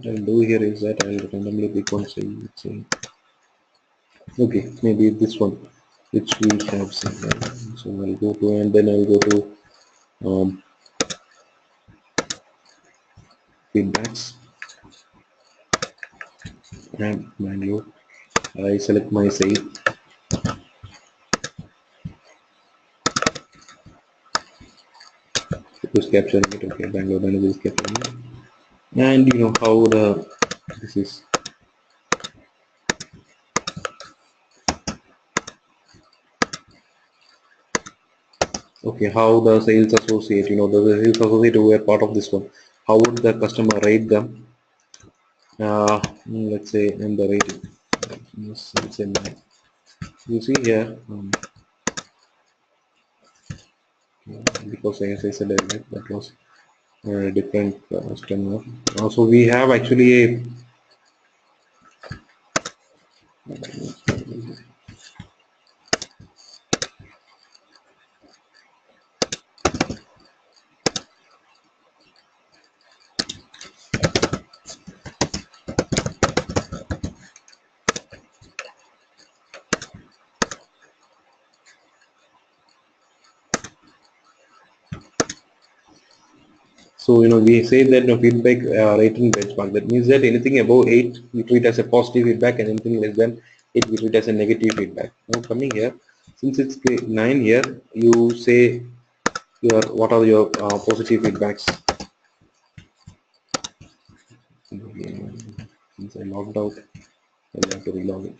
do here is that I'll randomly pick one say okay, maybe this one which we have seen, right? So I'll go to, and then I'll go to feedbacks and Bangalore. I select my sale. It was capturing it. Okay, Bangalore manager is capturing it. And how this is. Okay, how the sales associate, the sales associate who are part of this one, how would the customer rate them? Let's say in the rating. Let's say 9. You see here, because as I said earlier, that was a different customer. So we have actually a so we say that feedback rating benchmark. That means that anything above 8 we treat as a positive feedback, and anything less than 8 we treat as a negative feedback. Now coming here, since it's 9 here, you say what are your positive feedbacks. Since I logged out, I have to relog it.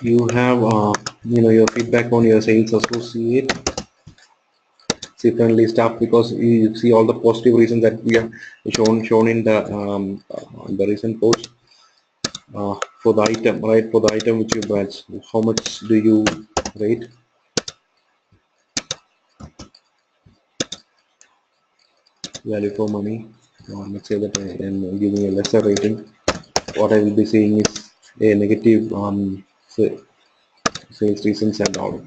You have your feedback on your sales associate, see friendly staff, because you see all the positive reasons that we have shown in the recent post. For the item, right, for the item which you batch, how much do you rate? Value for money. Let's say that I am giving a lesser rating. What I will be saying is a negative sales reasons and all.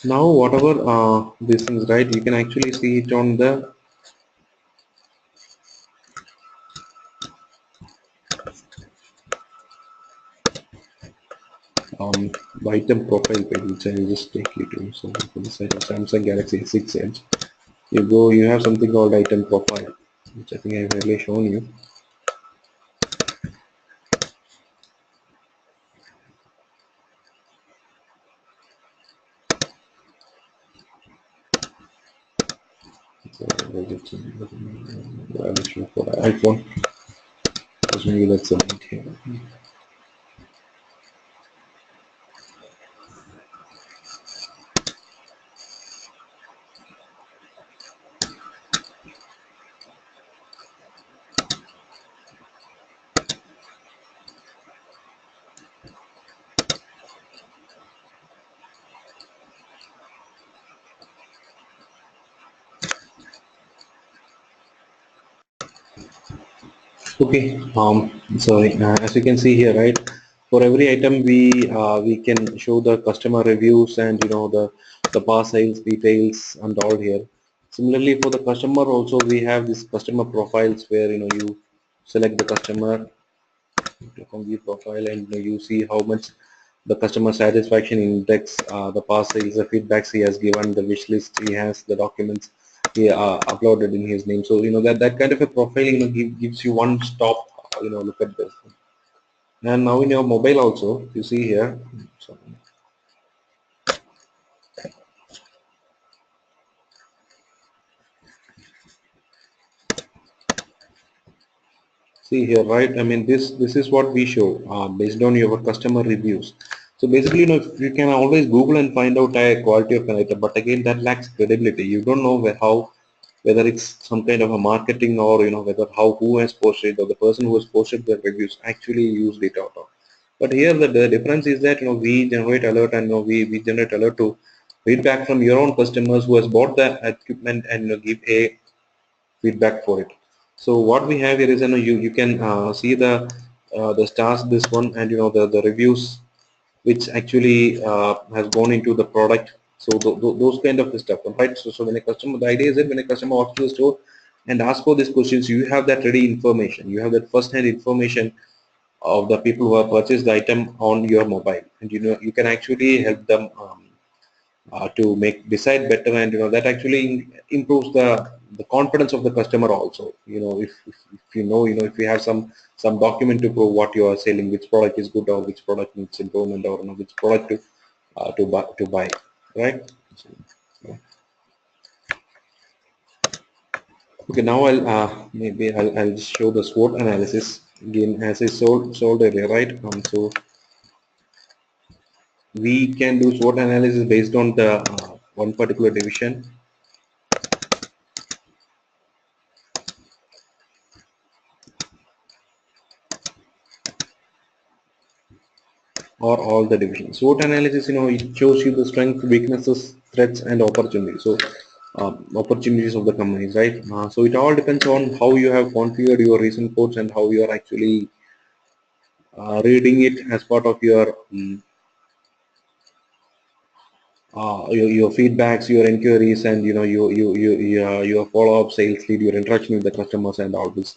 Now whatever this is, right, you can actually see it on the item profile page, which I will just take you to. So for the site of Samsung Galaxy S6 Edge, you have something called item profile, which I think I have earlier shown you. For iPhone, because maybe that's a link here. Okay, sorry. As you can see here, right, for every item we can show the customer reviews and the past sales details and all here. Similarly, for the customer also, we have this customer profiles where you select the customer, click on view profile, and you see how much the customer satisfaction index, the past sales, the feedbacks he has given, the wish list he has, the documents he uploaded in his name. So that kind of a profile gives you one stop look at this. And now in your mobile also, you see here, so see here, right? I mean, this is what we show based on your customer reviews. So basically, if you can always Google and find out a quality of an item, but again, that lacks credibility. You don't know how, whether it's some kind of a marketing, or whether who has posted, or the person who has posted the reviews actually used it or not. But here the difference is that we generate alert, and we generate alert to feedback from your own customers who has bought the equipment, and give a feedback for it. So what we have here is you can see the stars, this one, and the reviews which actually has gone into the product. So those kind of stuff, right? So when a customer, the idea is that when a customer walks to the store and asks for these questions, you have that ready information, you have that first-hand information of the people who have purchased the item on your mobile, and you can actually help them to make decide better, and that actually improves the confidence of the customer also. If if you have some document to prove what you are selling, which product is good or which product needs improvement, or which product to buy, right? So, okay, now I'll just show the SWOT analysis again, as I sold earlier, right? So we can do SWOT analysis based on the one particular division or all the divisions. SWOT analysis, it shows you the strengths, weaknesses, threats, and opportunities. So opportunities of the companies, right? So it all depends on how you have configured your recent codes and how you are actually reading it as part of your feedbacks, your inquiries, and your follow-up sales lead, your interaction with the customers, and all this.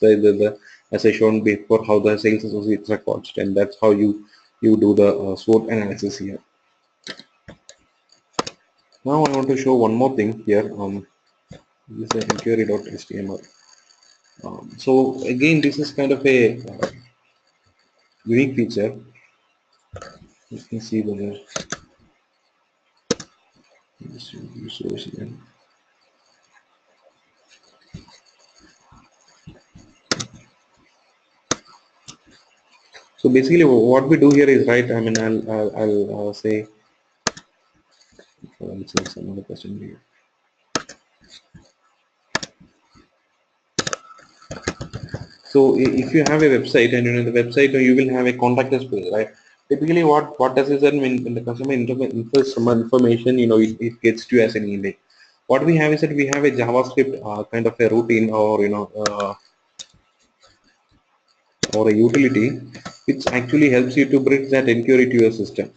As I shown before, how the sales associates records, and that's how you do the SWOT analysis here. Now I want to show one more thing here. This is inquiry.html. So again, this is kind of a unique feature. You can see whether this resource here. So basically, what we do here is, right. I mean, I'll say, let's say some other question here. So if you have a website, and in the website you will have a contact us page, right? Typically, what does is that when the customer enters some information, it gets to you as an email. What we have is that we have a JavaScript kind of a routine, or or a utility, which actually helps you to bridge that inquiry to your system.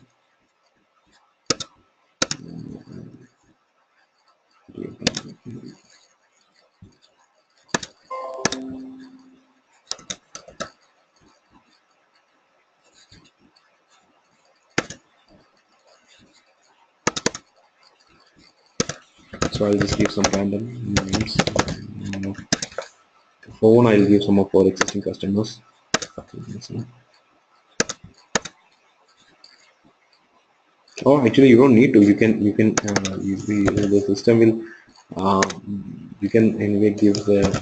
So I'll just give some random names. Phone, I'll give some of our existing customers. Oh, actually, you don't need to. The system will. You can anyway give the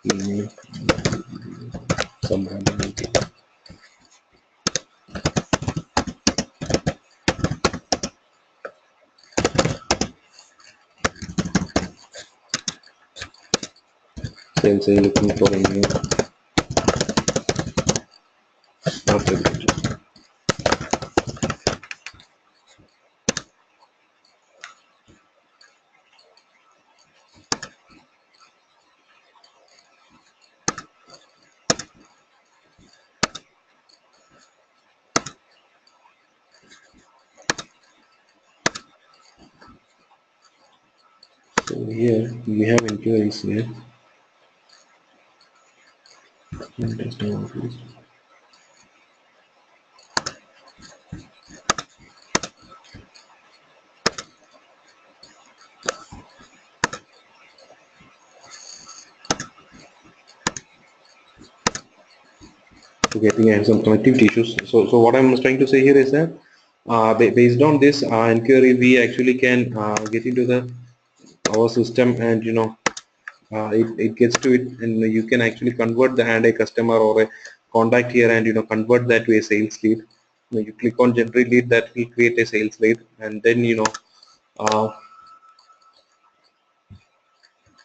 email some random detail. Say looking for a new architecture. So here we have inquiries here. Interesting. Okay, I think I have some connectivity issues. So what I'm trying to say here is that based on this inquiry, we actually can get into the our system, and it gets to it, and you can actually convert the and a customer or a contact here, and convert that to a sales lead. You click on generate lead, that will create a sales lead, and then uh,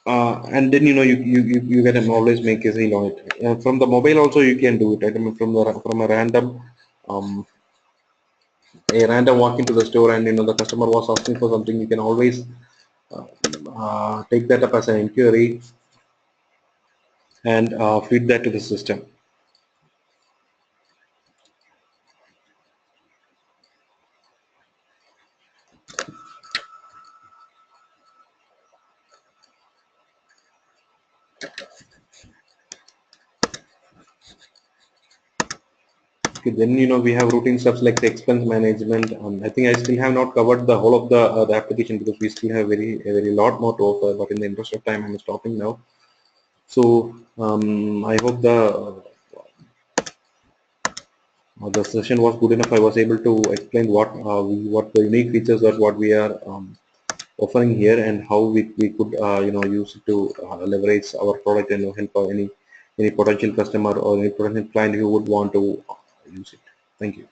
you can always make a sale on it. From the mobile also you can do it, right? I mean, from um, a random walk into the store, and the customer was asking for something, you can always uh, take that up as an inquiry, and feed that to the system. Okay, then we have routine stuff like the expense management. I think I still have not covered the whole of the application because we still have a very lot more to offer. But in the interest of time, I'm stopping now. So I hope the session was good enough. I was able to explain what the unique features are, what we are offering here, and how we could use it to leverage our product and help any potential customer or any potential client who would want to use it. Thank you.